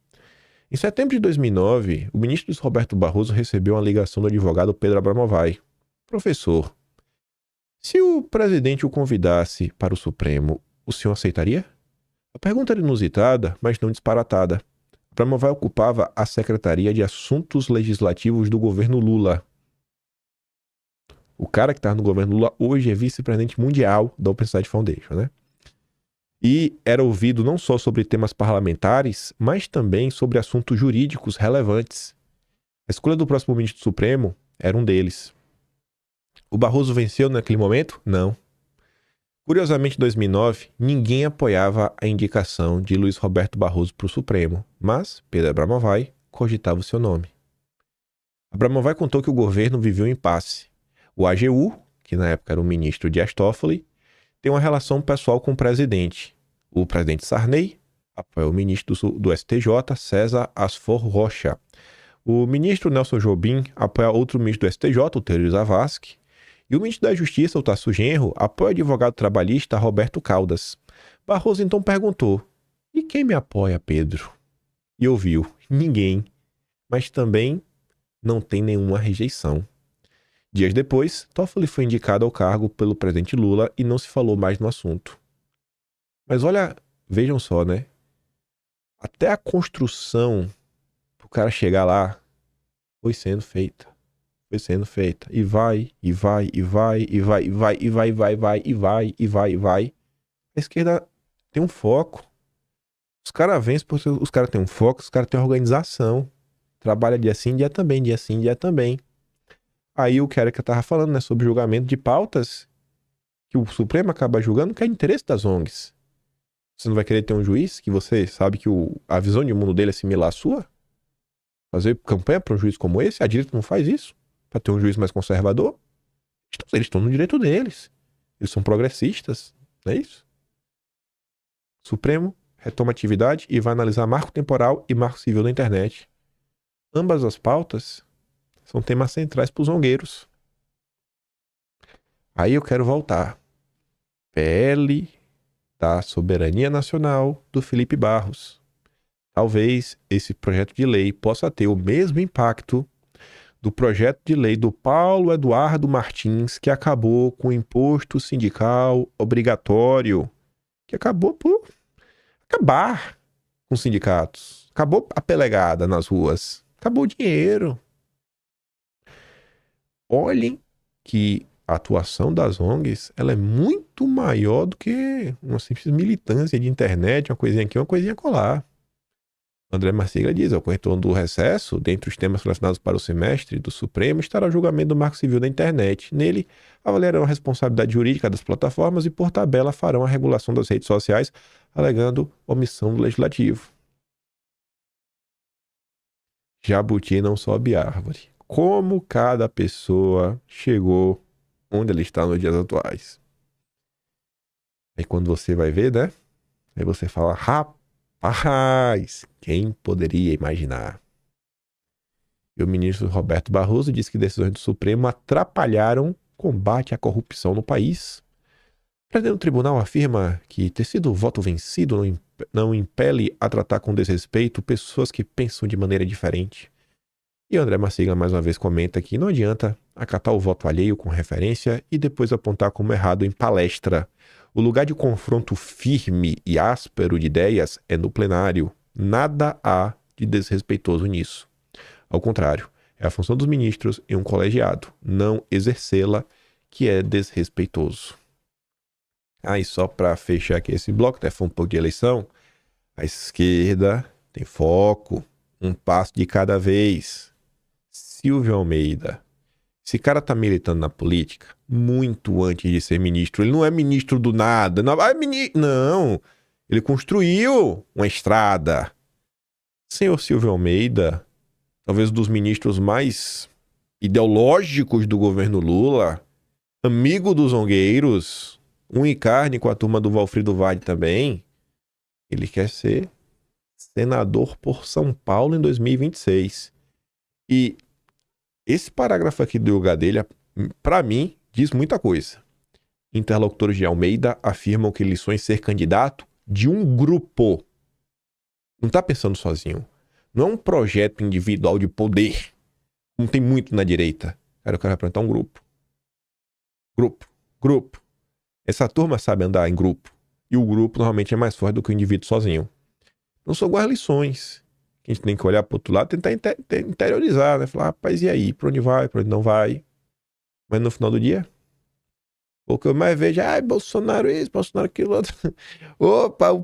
Em setembro de 2009, o ministro Luiz Roberto Barroso recebeu uma ligação do advogado Pedro Abramovay. Professor, se o presidente o convidasse para o Supremo, o senhor aceitaria? A pergunta era inusitada, mas não disparatada. Abramovay ocupava a Secretaria de Assuntos Legislativos do governo Lula. O cara que está no governo Lula hoje é vice-presidente mundial da Open Society Foundation, né? E era ouvido não só sobre temas parlamentares, mas também sobre assuntos jurídicos relevantes. A escolha do próximo ministro do Supremo era um deles. O Barroso venceu naquele momento? Não. Curiosamente, em 2009, ninguém apoiava a indicação de Luiz Roberto Barroso para o Supremo, mas Pedro Abramovay cogitava o seu nome. Abramovay contou que o governo viveu um impasse. O AGU, que na época era o ministro Dias Toffoli, tem uma relação pessoal com o presidente. O presidente Sarney apoia o ministro do STJ, César Asfor Rocha. O ministro Nelson Jobim apoia outro ministro do STJ, o Teori Zavascki. E o ministro da Justiça, o Tasso Genro, apoia o advogado trabalhista Roberto Caldas. Barroso então perguntou, E quem me apoia, Pedro? E ouviu? Ninguém. Mas também não tem nenhuma rejeição. Dias depois, Toffoli foi indicado ao cargo pelo presidente Lula e não se falou mais no assunto. Mas olha, vejam só, né? Até a construção pro cara chegar lá foi sendo feita. Foi sendo feita. E vai, e vai, e vai, e vai, e vai, e vai, e vai, vai, e vai, e vai, e vai. A esquerda tem um foco. Os caras vencem porque os caras têm um foco, os caras têm organização. Trabalha dia sim, dia também, dia sim, dia também. Aí o que era que eu tava falando, né? Sobre julgamento de pautas que o Supremo acaba julgando que é interesse das ONGs. Você não vai querer ter um juiz que você sabe que a visão de mundo dele é similar à sua? Fazer campanha para um juiz como esse? A direita não faz isso? Para ter um juiz mais conservador? Eles estão no direito deles. Eles são progressistas, não é isso? Supremo retoma atividade e vai analisar marco temporal e marco civil da internet. Ambas as pautas são temas centrais para os zongueiros. Aí eu quero voltar. PL da Soberania Nacional do Felipe Barros. Talvez esse projeto de lei possa ter o mesmo impacto do projeto de lei do Paulo Eduardo Martins, que acabou com o imposto sindical obrigatório, que acabou por acabar com os sindicatos. Acabou a pelegada nas ruas. Acabou o dinheiro. Olhem que a atuação das ONGs ela é muito maior do que uma simples militância de internet, uma coisinha aqui, uma coisinha colar. André Marsiglia diz, ao retorno do recesso, dentre os temas relacionados para o semestre do Supremo, estará o julgamento do Marco Civil da internet. Nele, avaliarão a responsabilidade jurídica das plataformas e, por tabela, farão a regulação das redes sociais, alegando omissão do Legislativo. Jabuti não sobe árvore. Como cada pessoa chegou onde ela está nos dias atuais. Aí quando você vai ver, né? Aí você fala, rapaz, quem poderia imaginar? E o ministro Roberto Barroso disse que decisões do Supremo atrapalharam o combate à corrupção no país. O presidente do tribunal afirma que ter sido voto vencido não impele a tratar com desrespeito pessoas que pensam de maneira diferente. E André Marsiglia mais uma vez comenta que não adianta acatar o voto alheio com referência e depois apontar como errado em palestra. O lugar de confronto firme e áspero de ideias é no plenário. Nada há de desrespeitoso nisso. Ao contrário, é a função dos ministros em um colegiado, não exercê-la, que é desrespeitoso. Aí só para fechar aqui esse bloco, até foi um pouco de eleição, a esquerda tem foco, um passo de cada vez. Silvio Almeida. Esse cara tá militando na política muito antes de ser ministro. Ele não é ministro do nada. Não. Ele construiu uma estrada. Senhor Silvio Almeida, talvez um dos ministros mais ideológicos do governo Lula, amigo dos zongueiros, um e carne com a turma do Valfrido Vade também. Ele quer ser senador por São Paulo em 2026. E esse parágrafo aqui do Yoga dele, para mim, diz muita coisa. Interlocutores de Almeida afirmam que ele sonha em ser candidato de um grupo. Não está pensando sozinho. Não é um projeto individual de poder. Não tem muito na direita. Cara, eu quero representar um grupo. Grupo. Essa turma sabe andar em grupo. E o grupo normalmente é mais forte do que o indivíduo sozinho. Não são iguais lições. A gente tem que olhar para o outro lado e tentar interiorizar, né? Falar, rapaz, e aí? Para onde vai? Para onde não vai? Mas no final do dia, o que eu mais vejo é, Bolsonaro isso, Bolsonaro aquilo outro. Opa, o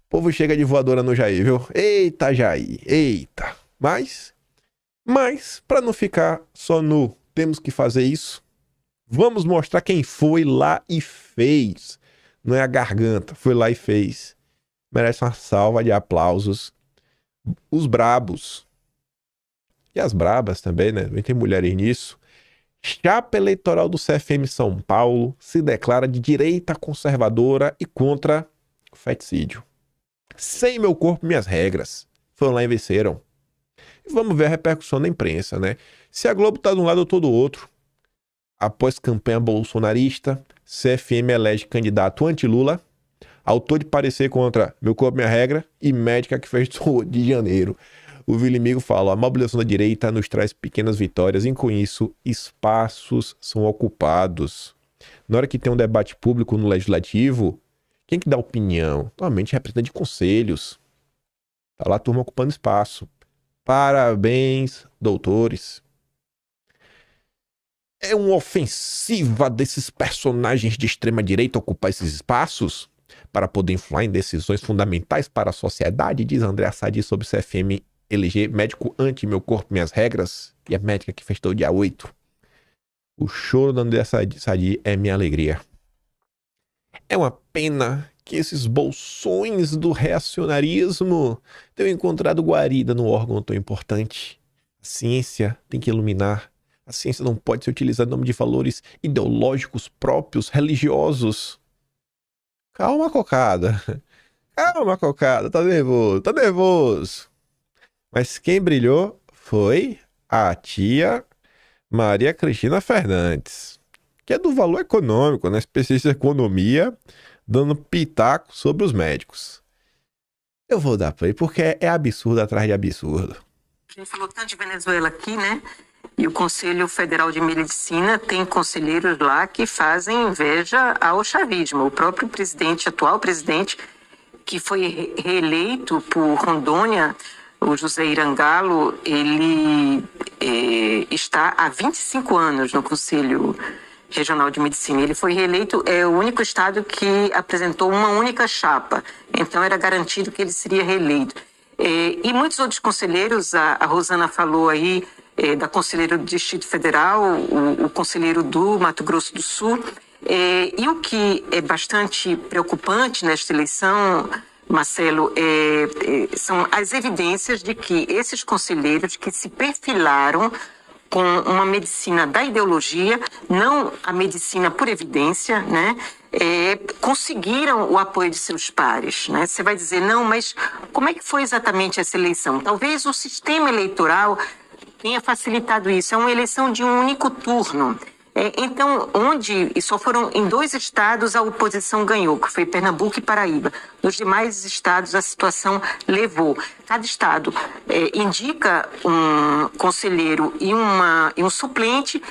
povo chega de voadora no Jair, viu? Eita, Jair, eita. Mas, para não ficar só no temos que fazer isso, vamos mostrar quem foi lá e fez. Não é a garganta, foi lá e fez. Merece uma salva de aplausos. Os brabos. E as brabas também, né? Tem mulheres nisso. Chapa eleitoral do CFM São Paulo se declara de direita conservadora e contra o feticídio. Sem meu corpo, minhas regras. Foram lá e venceram. E vamos ver a repercussão na imprensa, né? Se a Globo tá de um lado, eu tô do outro. Após campanha bolsonarista, CFM elege candidato anti-Lula. Autor de parecer contra Meu Corpo, Minha Regra e Médica que Festou de Janeiro. O Vilimigo fala, a mobilização da direita nos traz pequenas vitórias e com isso espaços são ocupados. Na hora que tem um debate público no legislativo, quem que dá opinião? Normalmente representante de conselhos. Tá lá a turma ocupando espaço. Parabéns, doutores. É uma ofensiva desses personagens de extrema direita ocupar esses espaços para poder influir em decisões fundamentais para a sociedade, diz André Sadi sobre CFM LG, médico anti Meu Corpo, Minhas Regras, e a médica que festou dia 8. O choro da André Sadi é minha alegria. É uma pena que esses bolsões do reacionarismo tenham encontrado guarida num órgão tão importante. A ciência tem que iluminar. A ciência não pode ser utilizada em nome de valores ideológicos próprios, religiosos. Calma, cocada. Calma, cocada. Tá nervoso. Mas quem brilhou foi a tia Maria Cristina Fernandes, que é do valor econômico, né? Especialista em economia, dando pitaco sobre os médicos. Eu vou dar play porque é absurdo atrás de absurdo. A gente falou tanto de Venezuela aqui, né? E o Conselho Federal de Medicina tem conselheiros lá que fazem inveja ao chavismo. O próprio presidente, atual presidente, que foi reeleito por Rondônia, o José Irangalo, ele está há 25 anos no Conselho Regional de Medicina. Ele foi reeleito, é o único estado que apresentou uma única chapa. Então era garantido que ele seria reeleito. E muitos outros conselheiros, a Rosana falou aí, da conselheira do Distrito Federal, o conselheiro do Mato Grosso do Sul. E o que é bastante preocupante nesta eleição, Marcelo, são as evidências de que esses conselheiros que se perfilaram com uma medicina da ideologia, não a medicina por evidência, né? Conseguiram o apoio de seus pares, né? Você vai dizer, não, mas como é que foi exatamente essa eleição? Talvez o sistema eleitoral tenha facilitado isso. É uma eleição de um único turno. Então, e só foram em 2 estados a oposição ganhou, que foi Pernambuco e Paraíba. Nos demais estados a situação levou. Cada estado indica um conselheiro e um suplente.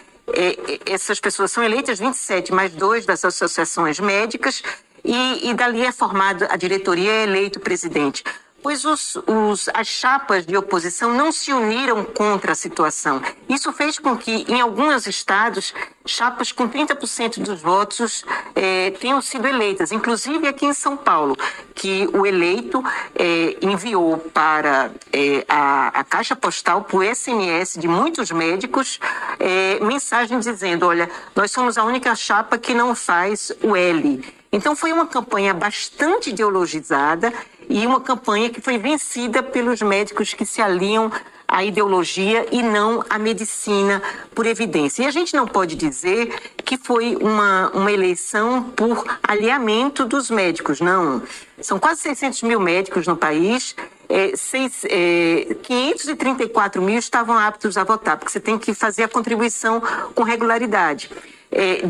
Essas pessoas são eleitas 27 mais 2 das associações médicas e dali é formada a diretoria, é eleito o presidente. Pois as chapas de oposição não se uniram contra a situação. Isso fez com que, em alguns estados, chapas com 30% dos votos tenham sido eleitas. Inclusive aqui em São Paulo, que o eleito enviou para a caixa postal, para o SMS de muitos médicos, mensagem dizendo, olha, nós somos a única chapa que não faz o L. Então foi uma campanha bastante ideologizada e uma campanha que foi vencida pelos médicos que se aliam à ideologia e não à medicina por evidência. E a gente não pode dizer que foi uma eleição por alinhamento dos médicos, não. São quase 600 mil médicos no país, 534 mil estavam aptos a votar, porque você tem que fazer a contribuição com regularidade.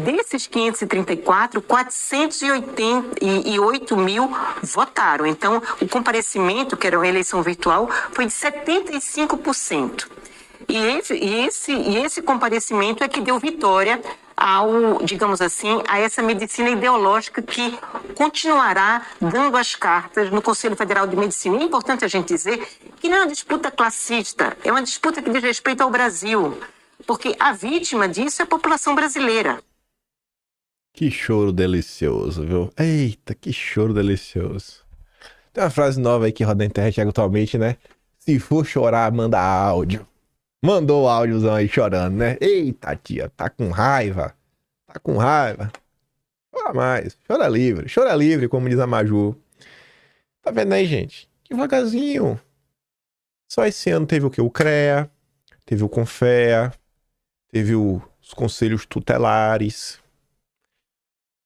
Desses 534, 488 mil votaram. Então, o comparecimento, que era uma eleição virtual, foi de 75%. E esse comparecimento é que deu vitória digamos assim, a essa medicina ideológica que continuará dando as cartas no Conselho Federal de Medicina. É importante a gente dizer que não é uma disputa classista, é uma disputa que diz respeito ao Brasil. Porque a vítima disso é a população brasileira. Que choro delicioso, viu? Eita, que choro delicioso. Tem uma frase nova aí que roda na internet atualmente, né? Se for chorar, manda áudio. Mandou o áudiozão aí chorando, né? Eita, tia, tá com raiva. Tá com raiva. Chora mais. Chora livre, como diz a Maju. Tá vendo aí, gente? Devagarzinho. Só esse ano teve o quê? O CREA, teve o CONFEA, teve os conselhos tutelares.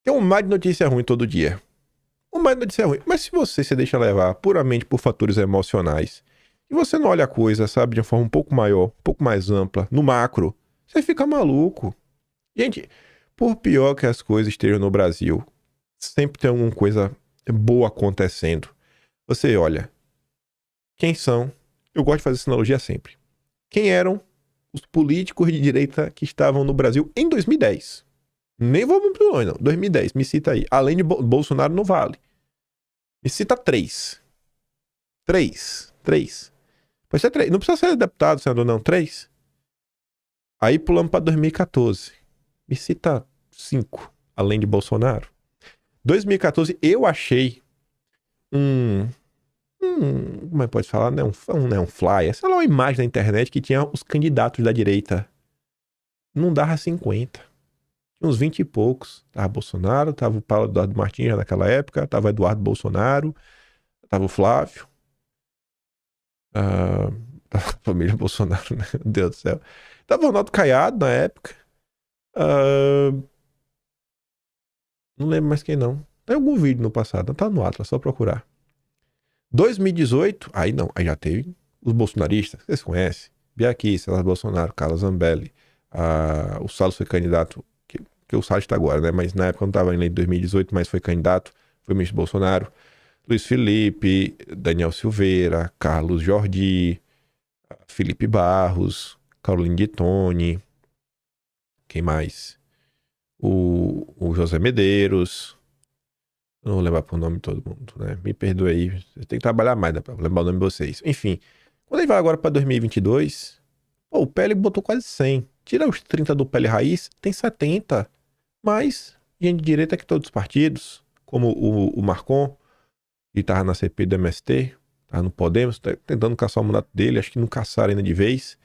Tem um mar de notícia ruim todo dia. Um mar de notícia ruim. Mas se você se deixa levar puramente por fatores emocionais, e você não olha a coisa, sabe, de uma forma um pouco maior, um pouco mais ampla, no macro, você fica maluco. Gente, por pior que as coisas estejam no Brasil, sempre tem alguma coisa boa acontecendo. Você olha, quem são? Eu gosto de fazer essa analogia sempre. Quem eram os políticos de direita que estavam no Brasil em 2010? Nem vou muito longe, não. 2010, me cita aí. Além de Bolsonaro, não vale. Me cita 3. 3. Pode ser 3. Não precisa ser deputado, senador, não. 3. Aí pulamos para 2014. Me cita 5, além de Bolsonaro. 2014, eu achei como é que pode falar? Não é um flyer. Sei lá, uma imagem na internet que tinha os candidatos da direita. Não dava 50. Tinha uns 20 e poucos. Tava Bolsonaro, tava o Paulo Eduardo Martins já naquela época, tava Eduardo Bolsonaro, tava o Flávio. Tava a família Bolsonaro, né? Meu Deus do céu. Tava o Ronaldo Caiado na época. Não lembro mais quem não. Tem algum vídeo no passado, não tá no Atlas, só procurar. 2018, aí não, aí já teve os bolsonaristas, vocês conhecem. Biaqui, Celso Bolsonaro, Carlos Zambelli. O Salles foi candidato, que o Salles está agora, né? Mas na época não estava em 2018, mas foi candidato, foi ministro Bolsonaro. Luiz Felipe, Daniel Silveira, Carlos Jordi, Felipe Barros, Caroline de Tone, quem mais? O José Medeiros. Eu não vou lembrar por nome de todo mundo, né? Me perdoe aí. Eu tenho que trabalhar mais, pra lembrar o nome de vocês. Enfim, quando ele vai agora pra 2022, o PL botou quase 100. Tira os 30 do PL Raiz, tem 70. Mas, gente de direita que todos os partidos, como o Marcon, que tava na CP do MST, tava no Podemos, tá tentando caçar o mandato dele, acho que não caçaram ainda de vez.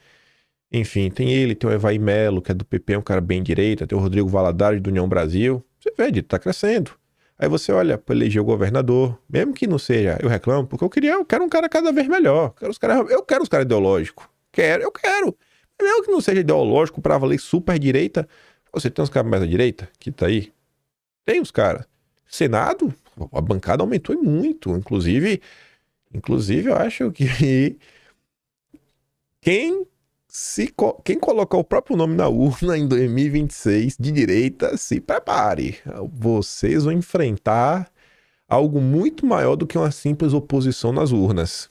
Enfim, tem ele, tem o Evaí Melo, que é do PP, um cara bem direita, tem o Rodrigo Valadares, do União Brasil. Você vê, tá crescendo. Aí você olha para eleger o governador, mesmo que não seja, eu reclamo, porque eu quero um cara cada vez melhor. Eu quero os caras ideológicos. Eu quero. Mesmo que não seja ideológico para valer super direita, você tem uns caras mais à direita que tá aí. Tem os caras. Senado, a bancada aumentou muito. Inclusive eu acho que quem colocar o próprio nome na urna em 2026 de direita, se prepare. Vocês vão enfrentar algo muito maior do que uma simples oposição nas urnas.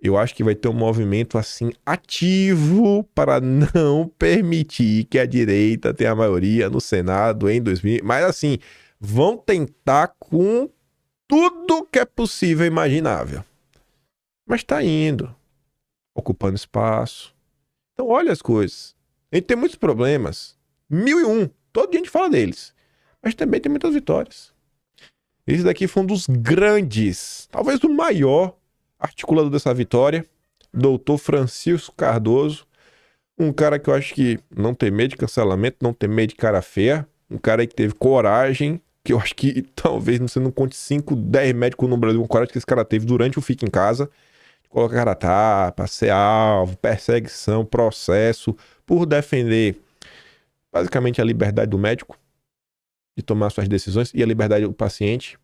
Eu acho que vai ter um movimento assim ativo para não permitir que a direita tenha a maioria no Senado em 2000. Mas assim, vão tentar com tudo que é possível e imaginável. Mas tá indo. Ocupando espaço. Então olha as coisas. A gente tem muitos problemas. 1001. Todo dia a gente fala deles. Mas também tem muitas vitórias. Esse daqui foi um dos grandes, talvez o maior articulador dessa vitória. Doutor Francisco Cardoso. Um cara que eu acho que não tem medo de cancelamento, não tem medo de cara feia. Um cara que teve coragem, que eu acho que talvez você não conte 5, 10 médicos no Brasil com coragem que esse cara teve durante o Fica em Casa. Coloca cara a tapa, ser alvo, perseguição, processo, por defender basicamente a liberdade do médico de tomar suas decisões e a liberdade do paciente.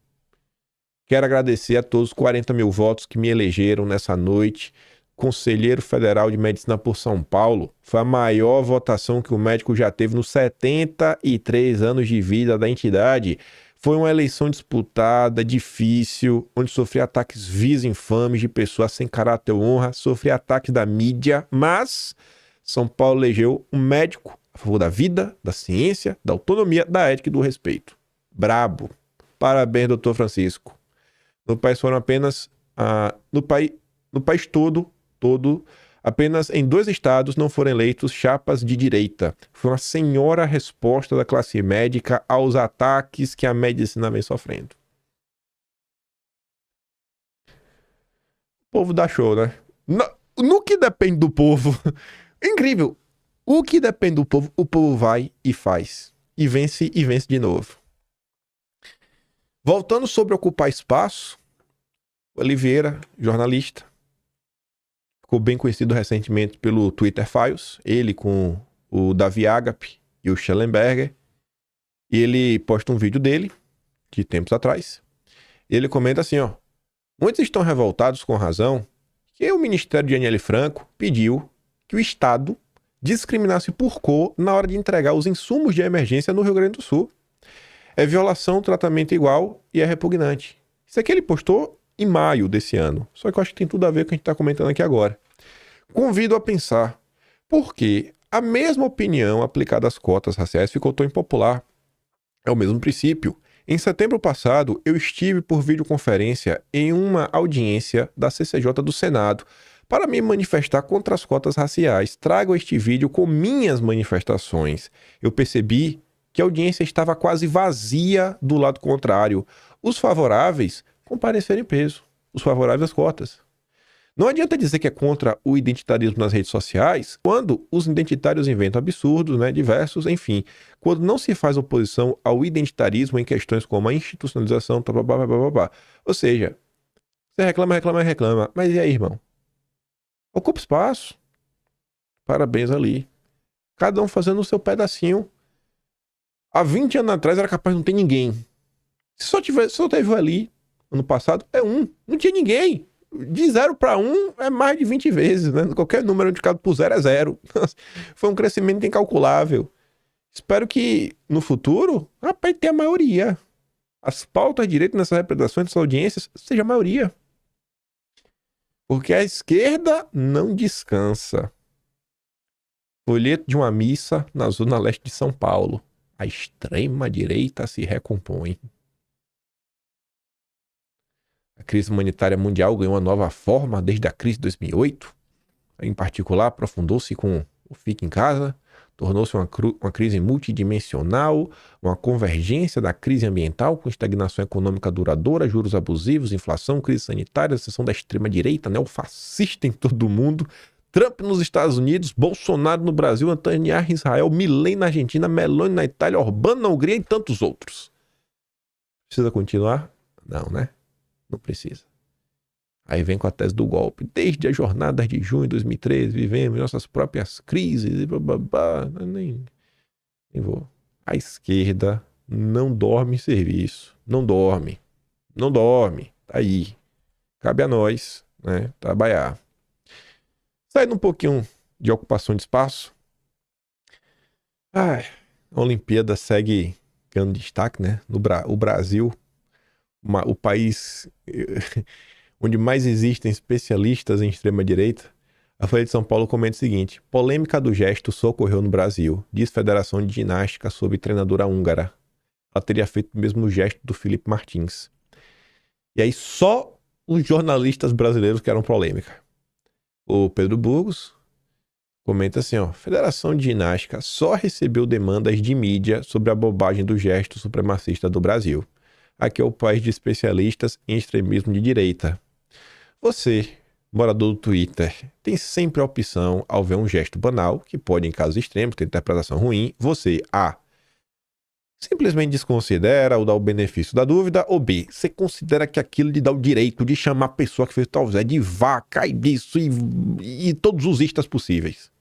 Quero agradecer a todos os 40 mil votos que me elegeram nessa noite. Conselheiro Federal de Medicina por São Paulo. Foi a maior votação que o médico já teve nos 73 anos de vida da entidade. Foi uma eleição disputada, difícil, onde sofri ataques vis infames de pessoas sem caráter ou honra, sofri ataques da mídia, mas São Paulo elegeu um médico a favor da vida, da ciência, da autonomia, da ética e do respeito. Brabo. Parabéns, doutor Francisco. No país foram apenas... no país todo, apenas em 2 estados não foram eleitos chapas de direita. Foi uma senhora resposta da classe médica aos ataques que a medicina vem sofrendo. O povo dá show, né? No que depende do povo... Incrível! O que depende do povo, o povo vai e faz. E vence de novo. Voltando sobre ocupar espaço, o Oliveira, jornalista, ficou bem conhecido recentemente pelo Twitter Files, ele com o Davi Agape e o Schellenberger. E ele posta um vídeo dele, de tempos atrás. E ele comenta assim, ó. Muitos estão revoltados com razão que o Ministério de Aniele Franco pediu que o Estado discriminasse por cor na hora de entregar os insumos de emergência no Rio Grande do Sul. É violação, tratamento igual e é repugnante. Isso aqui ele postou em maio desse ano. Só que eu acho que tem tudo a ver com o que a gente está comentando aqui agora. Convido a pensar por que a mesma opinião aplicada às cotas raciais ficou tão impopular. É o mesmo princípio. Em setembro passado, eu estive por videoconferência em uma audiência da CCJ do Senado para me manifestar contra as cotas raciais. Trago este vídeo com minhas manifestações. Eu percebi que a audiência estava quase vazia do lado contrário. Os favoráveis compareceram em peso. Os favoráveis às cotas. Não adianta dizer que é contra o identitarismo nas redes sociais quando os identitários inventam absurdos, né, diversos, enfim. Quando não se faz oposição ao identitarismo em questões como a institucionalização, blá, blá, blá, blá, blá. Ou seja, você reclama. Mas e aí, irmão? Ocupa espaço. Parabéns ali. Cada um fazendo o seu pedacinho. Há 20 anos atrás era capaz de não ter ninguém. Se só teve ali, ano passado, é um. Não tinha ninguém. De 0 para 1 é mais de 20 vezes, né? Qualquer número indicado por 0 é 0. Foi um crescimento incalculável. Espero que no futuro, rapaz, tenha a maioria. As pautas de direito nessas representações, nessas audiências, seja a maioria. Porque a esquerda não descansa. Folheto de uma missa na zona leste de São Paulo. A extrema-direita se recompõe. A crise humanitária mundial ganhou uma nova forma desde a crise de 2008. Em particular, aprofundou-se com o Fique em Casa, tornou-se uma crise multidimensional, uma convergência da crise ambiental com estagnação econômica duradoura, juros abusivos, inflação, crise sanitária, ascensão da extrema-direita, neofascista em todo o mundo, Trump nos Estados Unidos, Bolsonaro no Brasil, Netanyahu em Israel, Milei na Argentina, Meloni na Itália, Orbán na Hungria e tantos outros. Precisa continuar? Não, né? Não precisa. Aí vem com a tese do golpe. Desde as jornadas de junho de 2013, vivemos nossas próprias crises e blá. Nem vou. A esquerda não dorme em serviço. Não dorme. Tá aí. Cabe a nós, né, trabalhar. Saindo um pouquinho de ocupação de espaço. A Olimpíada segue ganhando destaque, né? O Brasil, o país onde mais existem especialistas em extrema-direita. A Folha de São Paulo comenta o seguinte: polêmica do gesto só ocorreu no Brasil, diz Federação de Ginástica sobre treinadora húngara. Ela teria feito o mesmo gesto do Felipe Martins. E aí só os jornalistas brasileiros que eram polêmica. O Pedro Burgos comenta assim, ó: Federação de Ginástica só recebeu demandas de mídia sobre a bobagem do gesto supremacista do Brasil. Aqui é o país de especialistas em extremismo de direita. Você, morador do Twitter, tem sempre a opção, ao ver um gesto banal, que pode, em casos extremos, ter interpretação ruim, você, A, simplesmente desconsidera ou dá o benefício da dúvida, ou B, você considera que aquilo lhe dá o direito de chamar a pessoa que fez tal Zé de vaca e disso e todos os istas possíveis.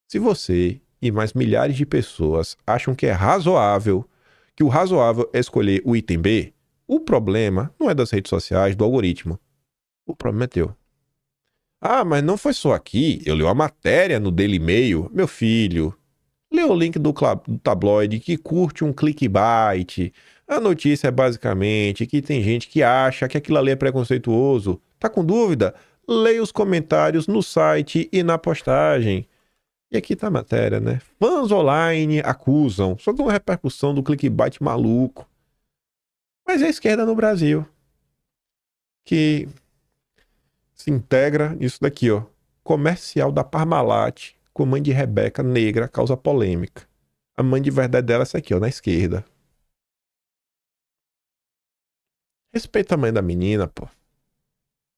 Se você e mais milhares de pessoas acham que é razoável, que o razoável é escolher o item B, o problema não é das redes sociais, do algoritmo. O problema é teu. Ah, mas não foi só aqui. Eu li uma matéria no Daily Mail. Meu filho, lê o link do tabloide que curte um clickbait. A notícia é basicamente que tem gente que acha que aquilo ali é preconceituoso. Tá com dúvida? Leia os comentários no site e na postagem. E aqui tá a matéria, né? Fãs online acusam. Só dá uma repercussão do clickbait maluco. Mas é a esquerda no Brasil que se integra nisso daqui, ó. Comercial da Parmalat com mãe de Rebeca negra causa polêmica. A mãe de verdade dela é essa aqui, ó, na esquerda. Respeita a mãe da menina, pô.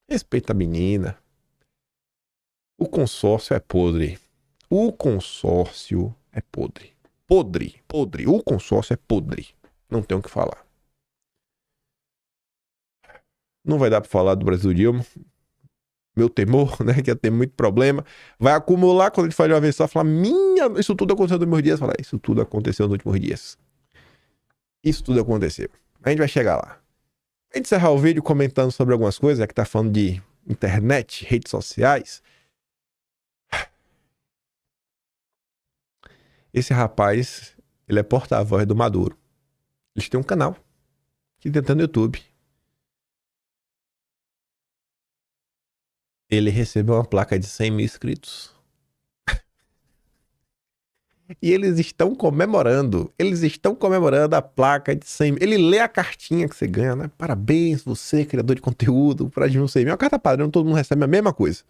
Respeita a menina. O consórcio é podre. O consórcio é podre. Podre. O consórcio é podre. Não tem o que falar. Não vai dar pra falar do Brasil Dilma. Meu temor, né, que ia ter muito problema. Vai acumular quando a gente fala de uma vez só, falar, isso tudo aconteceu nos últimos dias. Falar, isso tudo aconteceu nos últimos dias. Isso tudo aconteceu. A gente vai chegar lá. A gente encerrar o vídeo comentando sobre algumas coisas, já que tá falando de internet, redes sociais. Esse rapaz, ele é porta-voz do Maduro. Eles têm um canal que tentando no YouTube. Ele recebeu uma placa de 100 mil inscritos. E eles estão comemorando. Eles estão comemorando a placa de 100 mil. Ele lê a cartinha que você ganha, né? Parabéns, você, criador de conteúdo, por atingir 100 mil. A carta padrão, todo mundo recebe a mesma coisa.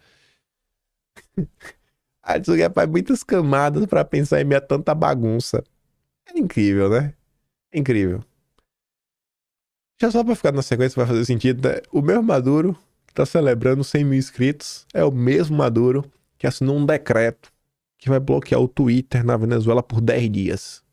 Aí isso faz muitas camadas pra pensar em meio a tanta bagunça. É incrível, né? É incrível. Já só pra ficar na sequência, vai fazer sentido, né? O mesmo Maduro que tá celebrando 100 mil inscritos é o mesmo Maduro que assinou um decreto que vai bloquear o Twitter na Venezuela por 10 dias.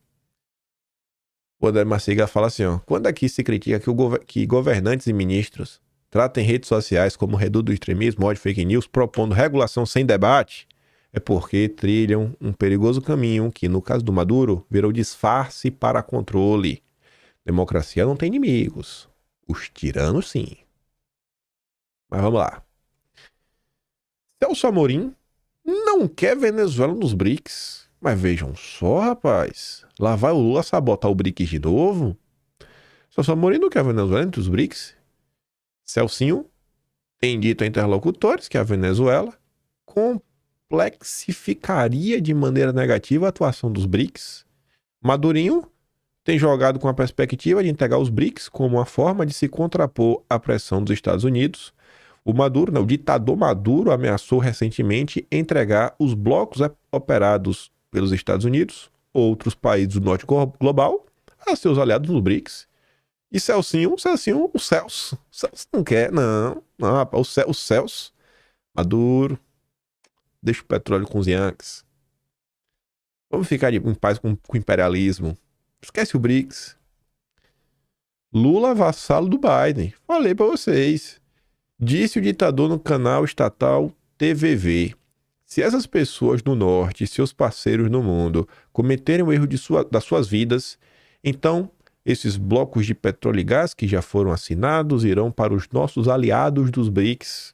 O André Marciga fala assim, ó. Quando aqui se critica que governantes e ministros tratem redes sociais como reduto do extremismo, ódio, fake news, propondo regulação sem debate, é porque trilham um perigoso caminho que, no caso do Maduro, virou disfarce para controle. Democracia não tem inimigos. Os tiranos, sim. Mas vamos lá. Celso Amorim não quer Venezuela nos BRICS. Mas vejam só, rapaz. Lá vai o Lula sabotar o BRICS de novo. Celso Amorim não quer Venezuela entre os BRICS. Celcinho tem dito a interlocutores que a Venezuela complexificaria de maneira negativa a atuação dos BRICS. Madurinho tem jogado com a perspectiva de integrar os BRICS como uma forma de se contrapor à pressão dos Estados Unidos. O Maduro, o ditador Maduro, ameaçou recentemente entregar os blocos operados pelos Estados Unidos, outros países do norte global, a seus aliados no BRICS. E o Celso não quer, não, rapaz, o Celso, Maduro, deixa o petróleo com os Yankees. Vamos ficar em paz com o imperialismo. Esquece o BRICS. Lula vassalo do Biden. Falei pra vocês. Disse o ditador no canal estatal TVV. Se essas pessoas no norte e seus parceiros no mundo cometerem o erro das suas vidas, então esses blocos de petróleo e gás que já foram assinados irão para os nossos aliados dos BRICS.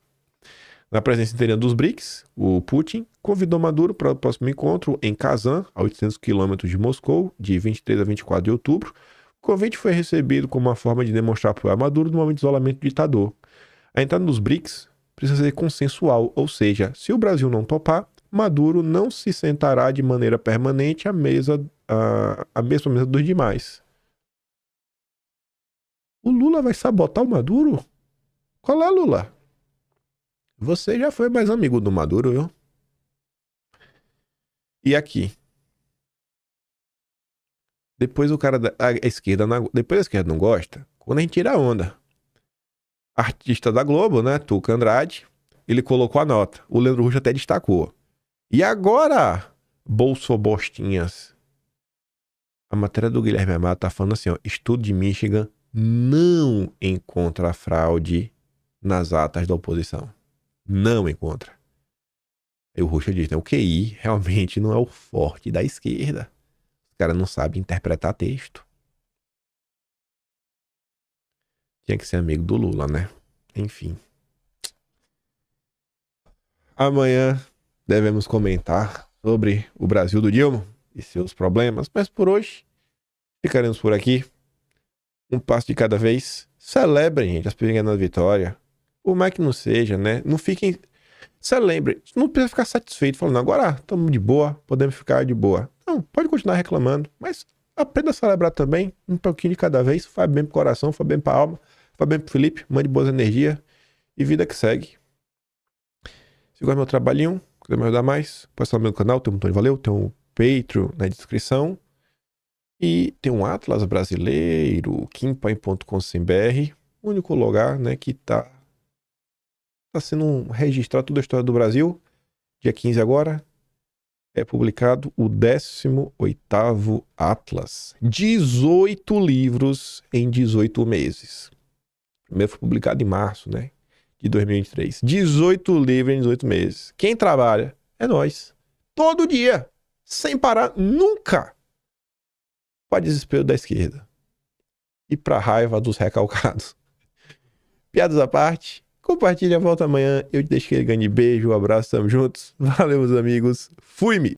Na presença interina dos BRICS, o Putin convidou Maduro para o próximo encontro em Kazan, a 800 quilômetros de Moscou, de 23 a 24 de outubro. O convite foi recebido como uma forma de demonstrar apoio a Maduro no momento de isolamento do ditador. A entrada nos BRICS precisa ser consensual, ou seja, se o Brasil não topar, Maduro não se sentará de maneira permanente à mesma mesa dos demais. O Lula vai sabotar o Maduro? Qual é, Lula? Você já foi mais amigo do Maduro, viu? E aqui? Depois a esquerda não gosta. Quando a gente tira a onda. Artista da Globo, né? Tuca Andrade. Ele colocou a nota. O Leandro Russo até destacou. E agora, bolsobostinhas. A matéria do Guilherme Amado tá falando assim, ó. Estudo de Michigan não encontra fraude nas atas da oposição. Não encontra. E o Russo diz, né? O QI realmente não é o forte da esquerda. Os caras não sabem interpretar texto. Tinha que ser amigo do Lula, né? Enfim. Amanhã devemos comentar sobre o Brasil do Dilma e seus problemas. Mas por hoje, ficaremos por aqui. Um passo de cada vez. Celebrem, gente, as pequenas vitórias. Por mais que não seja, né? Não fiquem... Celebrem. Não precisa ficar satisfeito falando, agora estamos de boa, podemos ficar de boa. Não, pode continuar reclamando, mas aprenda a celebrar também, um pouquinho de cada vez. Faz bem pro coração, faz bem pra alma, faz bem pro Felipe, mande boas energias e vida que segue. Se gosta do meu trabalhinho, quiser me ajudar mais, pode estar no meu canal, tem um botão de valeu, tem um Patreon na descrição. E tem um Atlas brasileiro, kimpai.com.br, o único lugar, né, que tá sendo registrado toda a história do Brasil. Dia 15 agora é publicado o 18º Atlas. 18 livros em 18 meses. O primeiro foi publicado em março, né, de 2023. 18 livros em 18 meses. Quem trabalha é nós. Todo dia. Sem parar. Nunca. Para desespero da esquerda. E para raiva dos recalcados. Piadas à parte. Compartilha, volta amanhã. Eu te deixo aquele grande beijo, um abraço, tamo juntos. Valeu, meus amigos. Fui-me!